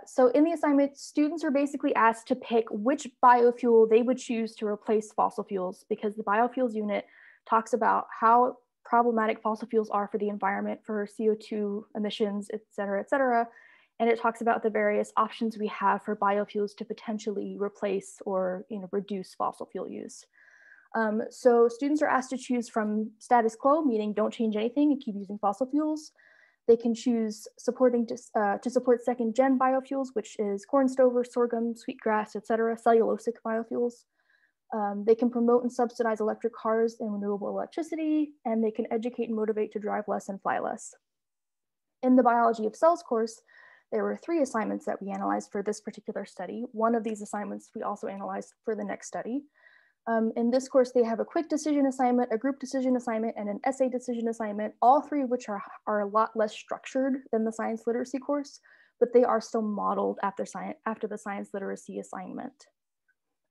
So in the assignment, students are basically asked to pick which biofuel they would choose to replace fossil fuels, because the biofuels unit talks about how problematic fossil fuels are for the environment, for CO2 emissions, et cetera, and it talks about the various options we have for biofuels to potentially replace or reduce fossil fuel use. So students are asked to choose from status quo, meaning don't change anything and keep using fossil fuels. They can choose to support second-gen biofuels, which is corn stover, sorghum, sweetgrass, et cetera, cellulosic biofuels. They can promote and subsidize electric cars and renewable electricity, and they can educate and motivate to drive less and fly less. In the biology of cells course, there were 3 assignments that we analyzed for this particular study. One of these assignments we also analyzed for the next study. In this course, they have a quick decision assignment, a group decision assignment, and an essay decision assignment, all 3 of which are a lot less structured than the science literacy course, but they are still modeled after the science literacy assignment.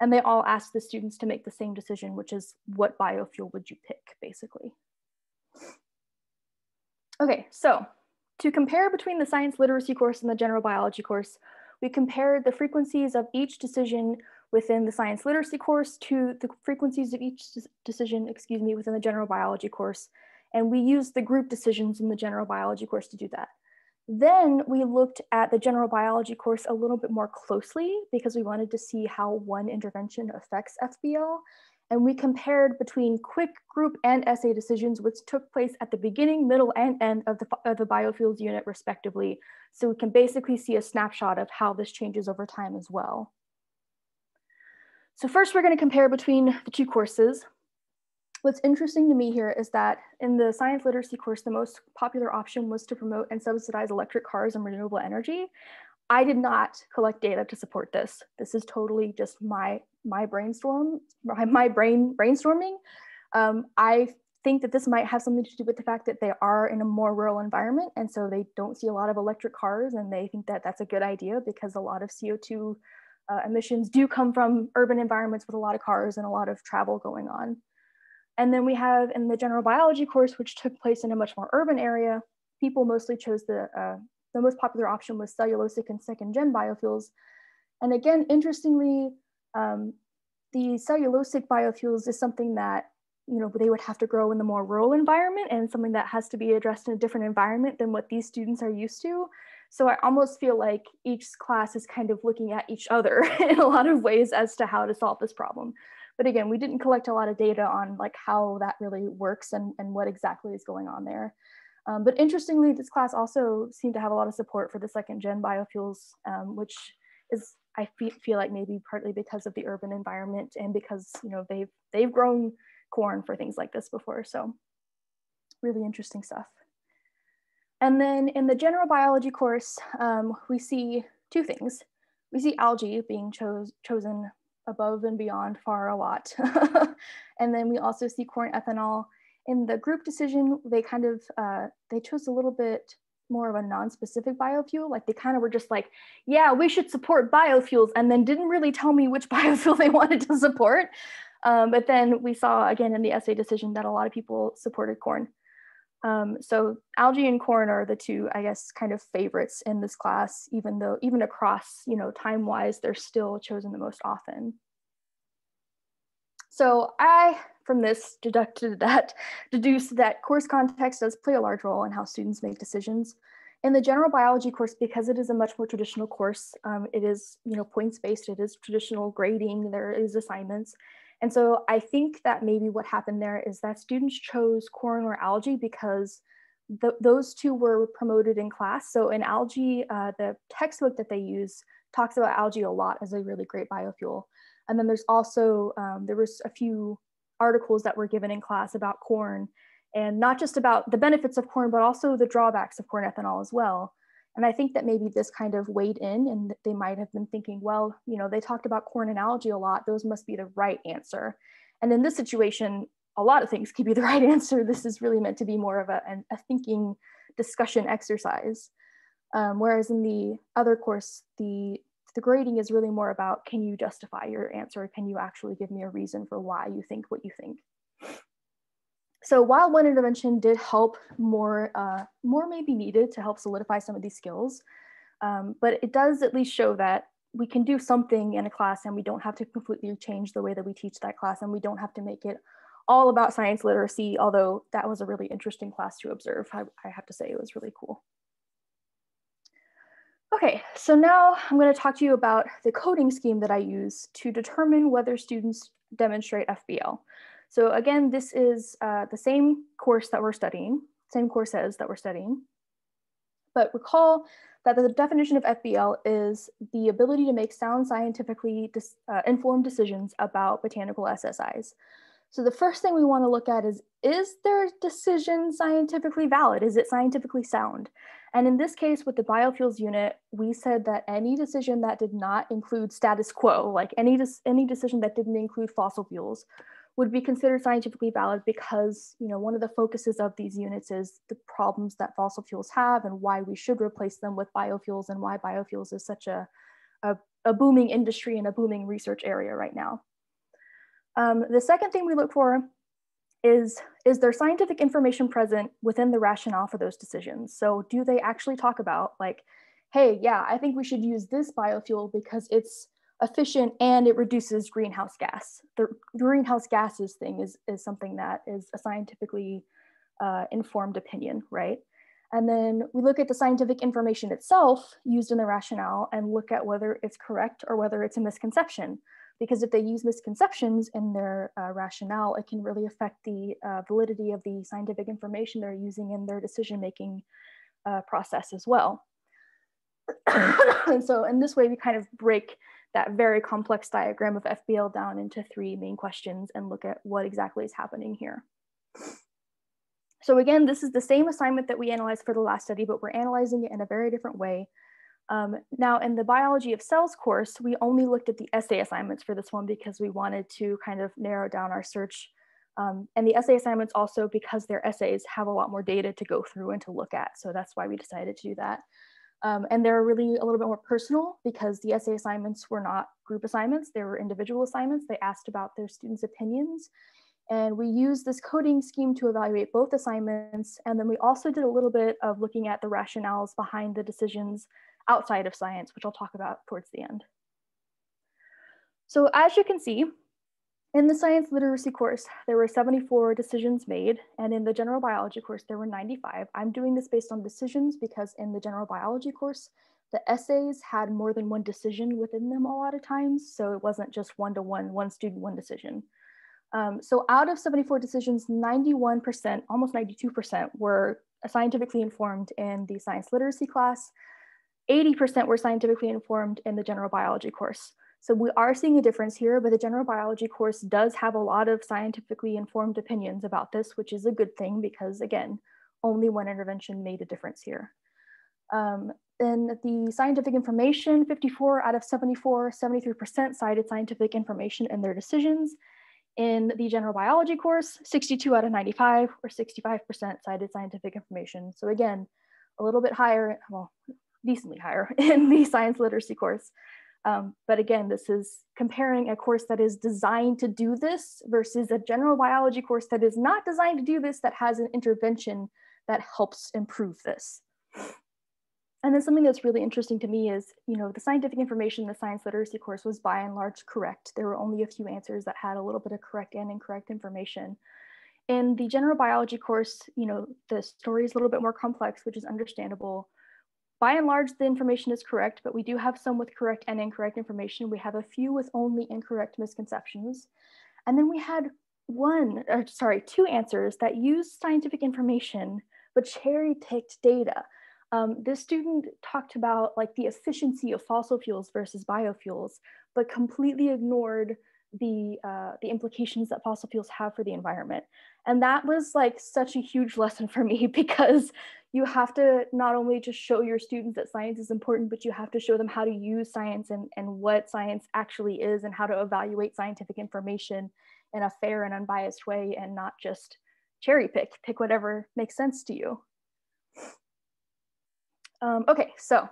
And they all ask the students to make the same decision, which is what biofuel would you pick, basically. Okay, so to compare between the science literacy course and the general biology course, we compared the frequencies of each decision within the science literacy course to the frequencies of each decision, within the general biology course. And we used the group decisions in the general biology course to do that. Then we looked at the general biology course a little bit more closely because we wanted to see how one intervention affects FBL. And we compared between quick, group, and essay decisions, which took place at the beginning, middle, and end of the biofuels unit, respectively. So we can basically see a snapshot of how this changes over time as well. So first, we're going to compare between the 2 courses. What's interesting to me here is that in the science literacy course, the most popular option was to promote and subsidize electric cars and renewable energy. I did not collect data to support this. This is totally just my brain brainstorming. I think that this might have something to do with the fact that they are in a more rural environment, and so they don't see a lot of electric cars, and they think that that's a good idea because a lot of CO2 emissions do come from urban environments with a lot of cars and a lot of travel going on. And then we have in the general biology course, which took place in a much more urban area, people mostly chose the most popular option was cellulosic and second-gen biofuels. And again, interestingly, the cellulosic biofuels is something that they would have to grow in the more rural environment and something that has to be addressed in a different environment than what these students are used to. So I almost feel like each class is kind of looking at each other in a lot of ways as to how to solve this problem. But again, we didn't collect a lot of data on like how that really works and what exactly is going on there. But interestingly, this class also seemed to have a lot of support for the second gen biofuels, which is, I feel like maybe partly because of the urban environment and because, you know, they've grown corn for things like this before. So really interesting stuff. And then in the general biology course, we see two things. We see algae being chosen above and beyond far a lot. And then we also see corn ethanol. In the group decision, they kind of, they chose a little bit more of a non-specific biofuel. Like they kind of were just like, yeah, we should support biofuels, and then didn't really tell me which biofuel they wanted to support. But then we saw again in the essay decision that a lot of people supported corn. So algae and corn are the two, I guess, kind of favorites in this class, even across, you know, time-wise, they're still chosen the most often. So I, from this, deduced that course context does play a large role in how students make decisions. In the general biology course, because it is a much more traditional course, it is, you know, points-based, it is traditional grading, there is assignments. And so I think that maybe what happened there is that students chose corn or algae because those two were promoted in class. So in algae, the textbook that they use talks about algae a lot as a really great biofuel. And then there's also, there was a few articles that were given in class about corn, and not just about the benefits of corn, but also the drawbacks of corn ethanol as well. And I think that maybe this kind of weighed in, and they might have been thinking, well, you know, they talked about corn and algae a lot, those must be the right answer. And in this situation, a lot of things could be the right answer. This is really meant to be more of a thinking discussion exercise. Whereas in the other course, the grading is really more about, can you justify your answer? Can you actually give me a reason for why you think what you think? So while one intervention did help, more may be needed to help solidify some of these skills, but it does at least show that we can do something in a class and we don't have to completely change the way that we teach that class, and we don't have to make it all about science literacy, although that was a really interesting class to observe. I have to say it was really cool. Okay, so now I'm going to talk to you about the coding scheme that I use to determine whether students demonstrate FBL. So again, this is the same course that we're studying, same courses that we're studying. But recall that the definition of FBL is the ability to make sound scientifically informed decisions about botanical SSIs. So the first thing we want to look at is their decision scientifically valid? Is it scientifically sound? And in this case, with the biofuels unit, we said that any decision that did not include status quo, like any decision that didn't include fossil fuels, would be considered scientifically valid because, you know, one of the focuses of these units is the problems that fossil fuels have and why we should replace them with biofuels, and why biofuels is such a booming industry and a booming research area right now. The second thing we look for is there scientific information present within the rationale for those decisions? So do they actually talk about, like, hey, yeah, I think we should use this biofuel because it's efficient and it reduces greenhouse gas. The greenhouse gases thing is something that is a scientifically informed opinion, right? And then we look at the scientific information itself used in the rationale and look at whether it's correct or whether it's a misconception. Because if they use misconceptions in their rationale, it can really affect the validity of the scientific information they're using in their decision-making process as well. And so in this way, we kind of break that very complex diagram of FBL down into 3 main questions and look at what exactly is happening here. So again, this is the same assignment that we analyzed for the last study, but we're analyzing it in a very different way. Now in the biology of cells course, we only looked at the essay assignments for this one because we wanted to kind of narrow down our search. And the essay assignments also, because their essays have a lot more data to go through and to look at. So that's why we decided to do that. And they're really a little bit more personal because the essay assignments were not group assignments, they were individual assignments. They asked about their students' opinions. And we used this coding scheme to evaluate both assignments. And then we also did a little bit of looking at the rationales behind the decisions outside of science, which I'll talk about towards the end. So as you can see, in the science literacy course, there were 74 decisions made, and in the general biology course, there were 95. I'm doing this based on decisions because in the general biology course, The essays had more than one decision within them a lot of times, so it wasn't just one-to-one, one student, one decision. So out of 74 decisions, 91%, almost 92% were scientifically informed in the science literacy class. 80% were scientifically informed in the general biology course. So we are seeing a difference here, but the general biology course does have a lot of scientifically informed opinions about this, which is a good thing because, again, only one intervention made a difference here. In the scientific information, 54 out of 74, 73% cited scientific information in their decisions. In the general biology course, 62 out of 95 or 65% cited scientific information. So again, a little bit higher, well, decently higher in the science literacy course. But again, this is comparing a course that is designed to do this versus a general biology course that is not designed to do this, that has an intervention that helps improve this. And then something that's really interesting to me is, the scientific information in the science literacy course was by and large correct. There were only a few answers that had a little bit of correct and incorrect information. In the general biology course, the story is a little bit more complex, which is understandable. By and large, the information is correct, but we do have some with correct and incorrect information. We have a few with only incorrect misconceptions. And then we had two answers that used scientific information, but cherry-picked data. This student talked about the efficiency of fossil fuels versus biofuels, but completely ignored the implications that fossil fuels have for the environment. And that was such a huge lesson for me, because you have to not only just show your students that science is important, but you have to show them how to use science and what science actually is and how to evaluate scientific information in a fair and unbiased way, and not just cherry pick whatever makes sense to you. Okay, so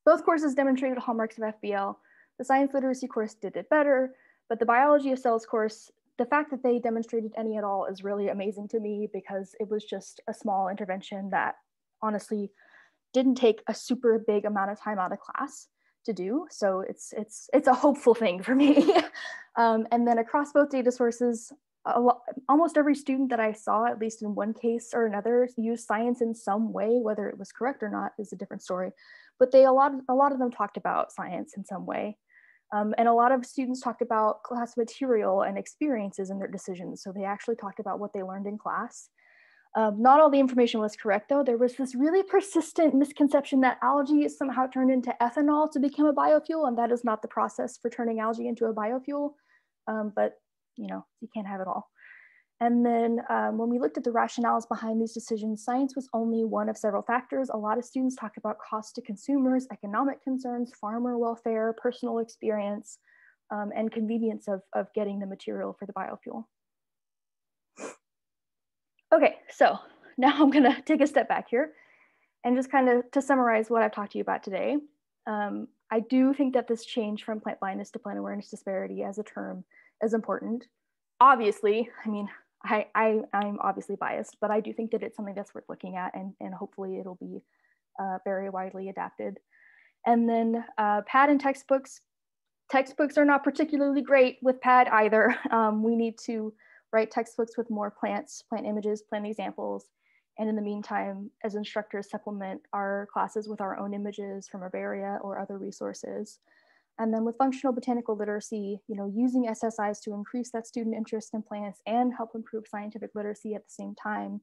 both courses demonstrated hallmarks of FBL. The science literacy course did it better, but the biology of cells course, the fact that they demonstrated any at all is really amazing to me, because it was just a small intervention that honestly didn't take a super big amount of time out of class to do. So it's a hopeful thing for me. And then across both data sources, almost every student that I saw, at least in one case or another, used science in some way. Whether it was correct or not is a different story, but a lot of them talked about science in some way. And a lot of students talked about class material and experiences in their decisions. So they actually talked about what they learned in class. Not all the information was correct, though. There was this really persistent misconception that algae is somehow turned into ethanol to become a biofuel, and that is not the process for turning algae into a biofuel. But you can't have it all. And then when we looked at the rationales behind these decisions, science was only one of several factors. A lot of students talked about cost to consumers, economic concerns, farmer welfare, personal experience, and convenience of getting the material for the biofuel. Okay, so now I'm gonna take a step back here and just kind of to summarize what I've talked to you about today. I do think that this change from plant blindness to plant awareness disparity as a term is important. Obviously, I'm obviously biased, but I do think that it's something that's worth looking at, and hopefully it'll be very widely adapted. And then PAD and textbooks. Textbooks are not particularly great with PAD either. We need to write textbooks with more plants, plant images, plant examples. And in the meantime, as instructors, supplement our classes with our own images from herbaria or other resources. And then with functional botanical literacy, using SSIs to increase that student interest in plants and help improve scientific literacy at the same time.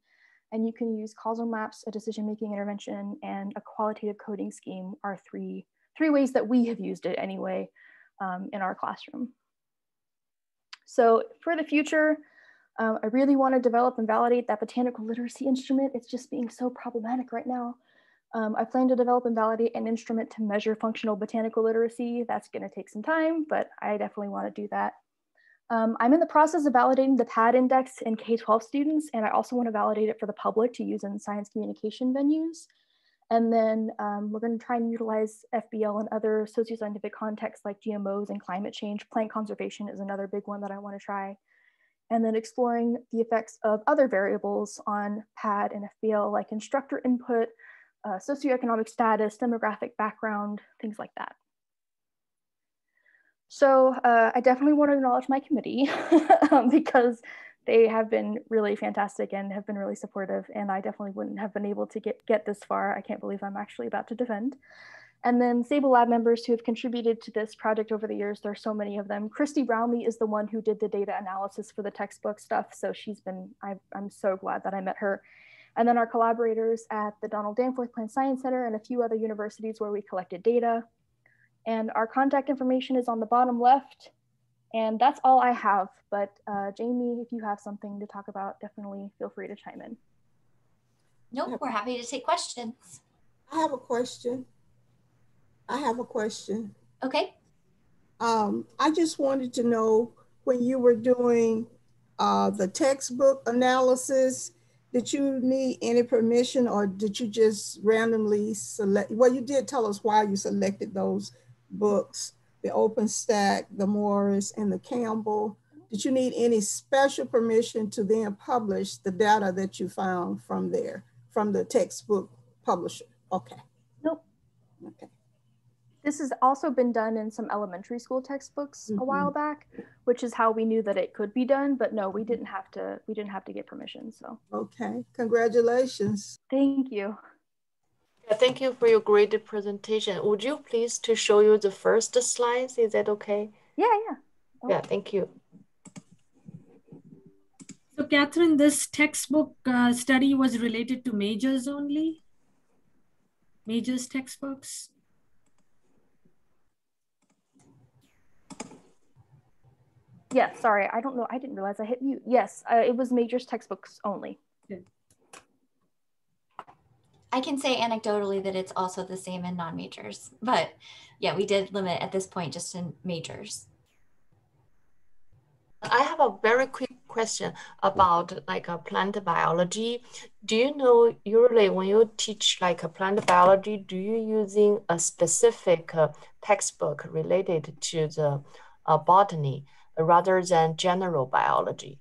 And you can use causal maps, a decision-making intervention, and a qualitative coding scheme are three ways that we have used it anyway in our classroom. So for the future, I really want to develop and validate that botanical literacy instrument. It's just being so problematic right now. I plan to develop and validate an instrument to measure functional botanical literacy. That's going to take some time, but I definitely want to do that. I'm in the process of validating the PAD index in K-12 students, and I also want to validate it for the public to use in science communication venues. And then we're going to try and utilize FBL in other socioscientific contexts like GMOs and climate change. Plant conservation is another big one that I want to try. And then exploring the effects of other variables on PAD and FBL, like instructor input, socioeconomic status, demographic background, things like that. So I definitely want to acknowledge my committee because they have been really fantastic and have been really supportive, and I definitely wouldn't have been able to get this far. I can't believe I'm actually about to defend. And then Sabel Lab members who have contributed to this project over the years, there are so many of them. Christy Brownlee is the one who did the data analysis for the textbook stuff. So she's been, I'm so glad that I met her. And then our collaborators at the Donald Danforth Plant Science Center and a few other universities where we collected data. And our contact information is on the bottom left. And that's all I have. But Jamie, if you have something to talk about, definitely feel free to chime in. Nope, we're happy to take questions. I have a question. Okay. I just wanted to know, when you were doing the textbook analysis, did you need any permission, or did you just randomly select? Well, you did tell us why you selected those books, the OpenStack, the Morris, and the Campbell. Did you need any special permission to then publish the data that you found from there, from the textbook publisher? Okay. Nope. Okay. This has also been done in some elementary school textbooks a while back, which is how we knew that it could be done. But no, we didn't have to get permission. So okay, congratulations. Thank you. Yeah, thank you for your great presentation. Would you please to show you the first slides? Is that okay? Yeah. Oh. Yeah, thank you. So Kathryn, this textbook study was related to majors only? Majors textbooks? Yes, sorry, I don't know. I didn't realize I hit mute. Yes, it was majors textbooks only. Okay. I can say anecdotally that it's also the same in non-majors, but yeah, we did limit at this point just in majors. I have a very quick question about like a plant biology. Do you know, usually when you teach like a plant biology, do you using a specific textbook related to the botany rather than general biology?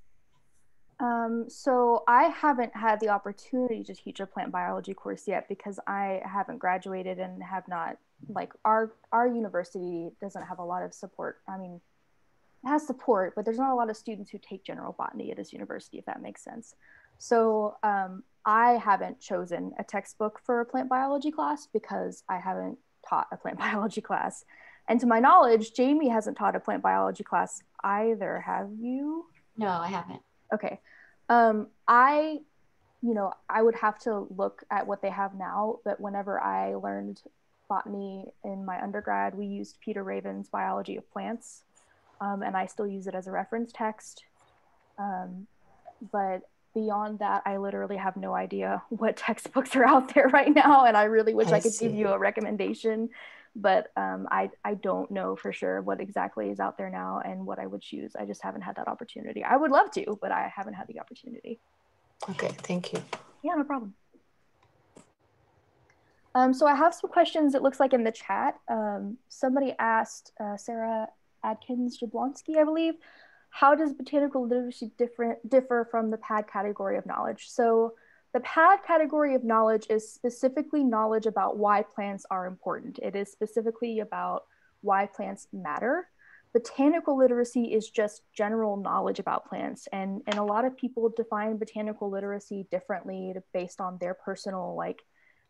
So I haven't had the opportunity to teach a plant biology course yet because I haven't graduated and have not, like our university doesn't have a lot of support. I mean, it has support, but there's not a lot of students who take general botany at this university, if that makes sense. So I haven't chosen a textbook for a plant biology class because I haven't taught a plant biology class. And to my knowledge, Jamie hasn't taught a plant biology class either. Have you? No, I haven't. Okay. I would have to look at what they have now, but whenever I learned botany in my undergrad, we used Peter Raven's Biology of Plants, and I still use it as a reference text. But beyond that, I literally have no idea what textbooks are out there right now, and I really wish I could give you a recommendation, but I don't know for sure what exactly is out there now and what I would choose. I just haven't had that opportunity. I would love to, but I haven't had the opportunity. Okay, thank you. Yeah, no problem. So I have some questions, it looks like, in the chat. Somebody asked, Sarah Adkins Jablonski, I believe, how does botanical literacy differ from the PAD category of knowledge? So the PAD category of knowledge is specifically knowledge about why plants are important. It is specifically about why plants matter. Botanical literacy is just general knowledge about plants. And a lot of people define botanical literacy differently based on their personal, like,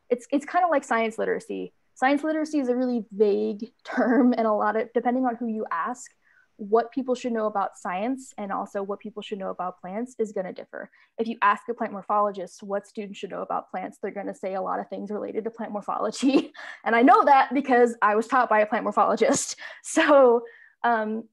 it's kind of like science literacy. Science literacy is a really vague term, and a lot of, depending on who you ask, what people should know about science and also what people should know about plants is going to differ. If you ask a plant morphologist what students should know about plants, they're going to say a lot of things related to plant morphology. And I know that because I was taught by a plant morphologist. So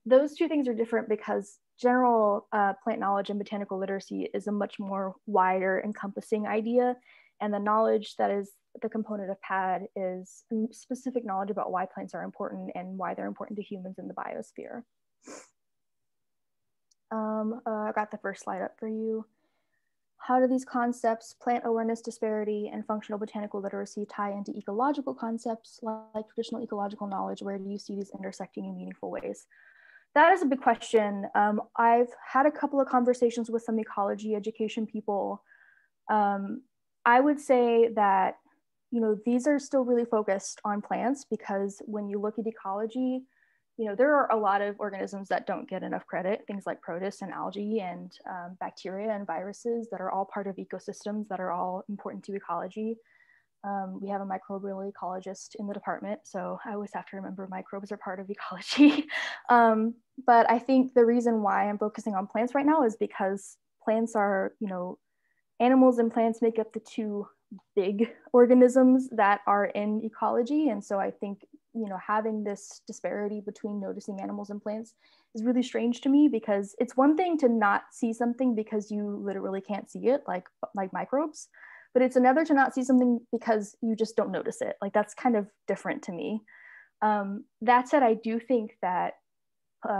those two things are different because general plant knowledge and botanical literacy is a much more wider encompassing idea. And the knowledge that is the component of PAD is specific knowledge about why plants are important and why they're important to humans in the biosphere. I got the first slide up for you. How do these concepts, plant awareness disparity and functional botanical literacy, tie into ecological concepts like traditional ecological knowledge? Where do you see these intersecting in meaningful ways? That is a big question. I've had a couple of conversations with some ecology education people. I would say that, you know, these are still really focused on plants because when you look at ecology, you know, there are a lot of organisms that don't get enough credit, things like protists and algae and bacteria and viruses that are all part of ecosystems that are all important to ecology. We have a microbial ecologist in the department, so I always have to remember microbes are part of ecology. But I think the reason why I'm focusing on plants right now is because plants are, animals and plants make up the two big organisms that are in ecology. And so I think, having this disparity between noticing animals and plants is really strange to me, because it's one thing to not see something because you literally can't see it, like microbes, but it's another to not see something because you just don't notice it. Like, that's kind of different to me. That said, I do think that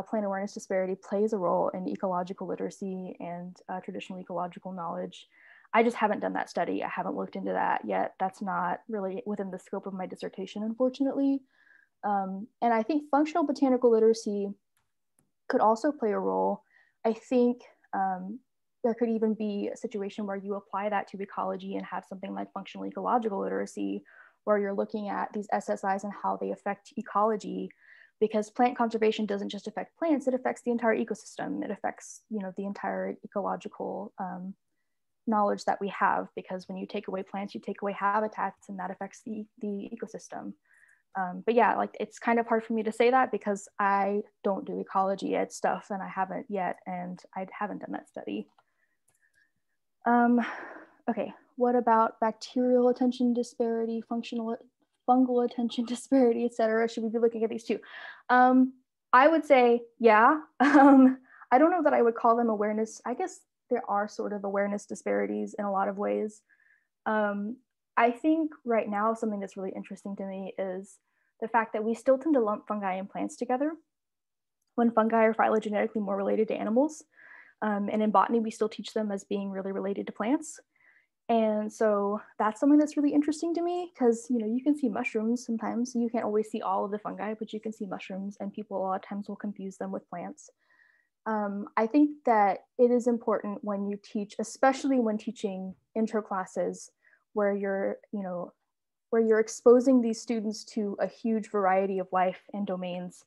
plant awareness disparity plays a role in ecological literacy and traditional ecological knowledge. I just haven't done that study. I haven't looked into that yet. That's not really within the scope of my dissertation, unfortunately. And I think functional botanical literacy could also play a role. I think there could even be a situation where you apply that to ecology and have something like functional ecological literacy, where you're looking at these SSIs and how they affect ecology, because plant conservation doesn't just affect plants, it affects the entire ecosystem. It affects, the entire ecological knowledge that we have, because when you take away plants, you take away habitats, and that affects the ecosystem. But yeah, like, it's kind of hard for me to say that because I don't do ecology ed stuff, and I haven't yet, and I haven't done that study. Okay, what about bacterial attention disparity, fungal attention disparity, etc.? Should we be looking at these too? I would say, yeah. I don't know that I would call them awareness. I guess there are sort of awareness disparities in a lot of ways. I think right now something that's really interesting to me is the fact that we still tend to lump fungi and plants together, when fungi are phylogenetically more related to animals. And in botany, we still teach them as being really related to plants. And so that's something that's really interesting to me, because you can see mushrooms sometimes. You can't always see all of the fungi, but you can see mushrooms, and people a lot of times will confuse them with plants. I think that it is important when you teach, especially when teaching intro classes, where you're exposing these students to a huge variety of life and domains,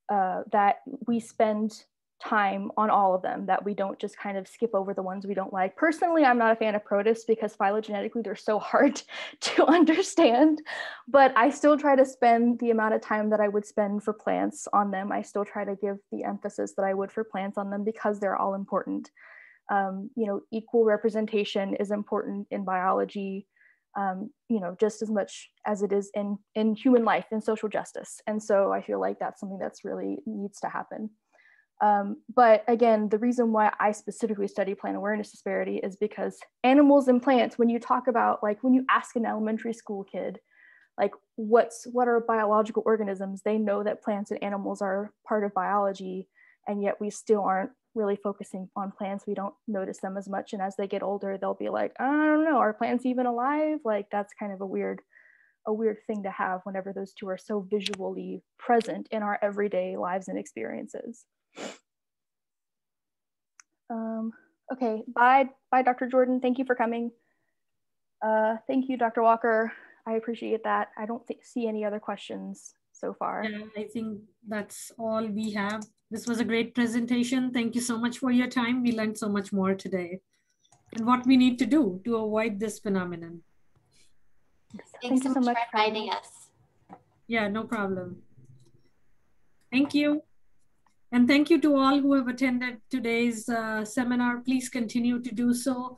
that we spend time on all of them, that we don't just kind of skip over the ones we don't like. Personally, I'm not a fan of protists because phylogenetically they're so hard to understand, but I still try to spend the amount of time that I would spend for plants on them. I still try to give the emphasis that I would for plants on them, because they're all important. Equal representation is important in biology, just as much as it is in human life and social justice. And so I feel like that's something that's really needs to happen. But again, the reason why I specifically study plant awareness disparity is because animals and plants, when you talk about, like, when you ask an elementary school kid, like, what are biological organisms, they know that plants and animals are part of biology, and yet we still aren't really focusing on plants. We don't notice them as much. And as they get older, they'll be like, I don't know, are plants even alive? Like, that's kind of a weird thing to have whenever those two are so visually present in our everyday lives and experiences. Okay, bye, Dr. Jordan. Thank you for coming. Thank you, Dr. Walker. I appreciate that. I don't see any other questions so far. Yeah, I think that's all we have. This was a great presentation. Thank you so much for your time. We learned so much more today, and what we need to do to avoid this phenomenon. Thanks so much for inviting us. Yeah, no problem. Thank you. And thank you to all who have attended today's seminar. Please continue to do so.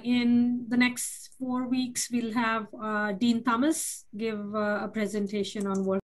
In the next 4 weeks, we'll have Dean Thomas give a presentation on work.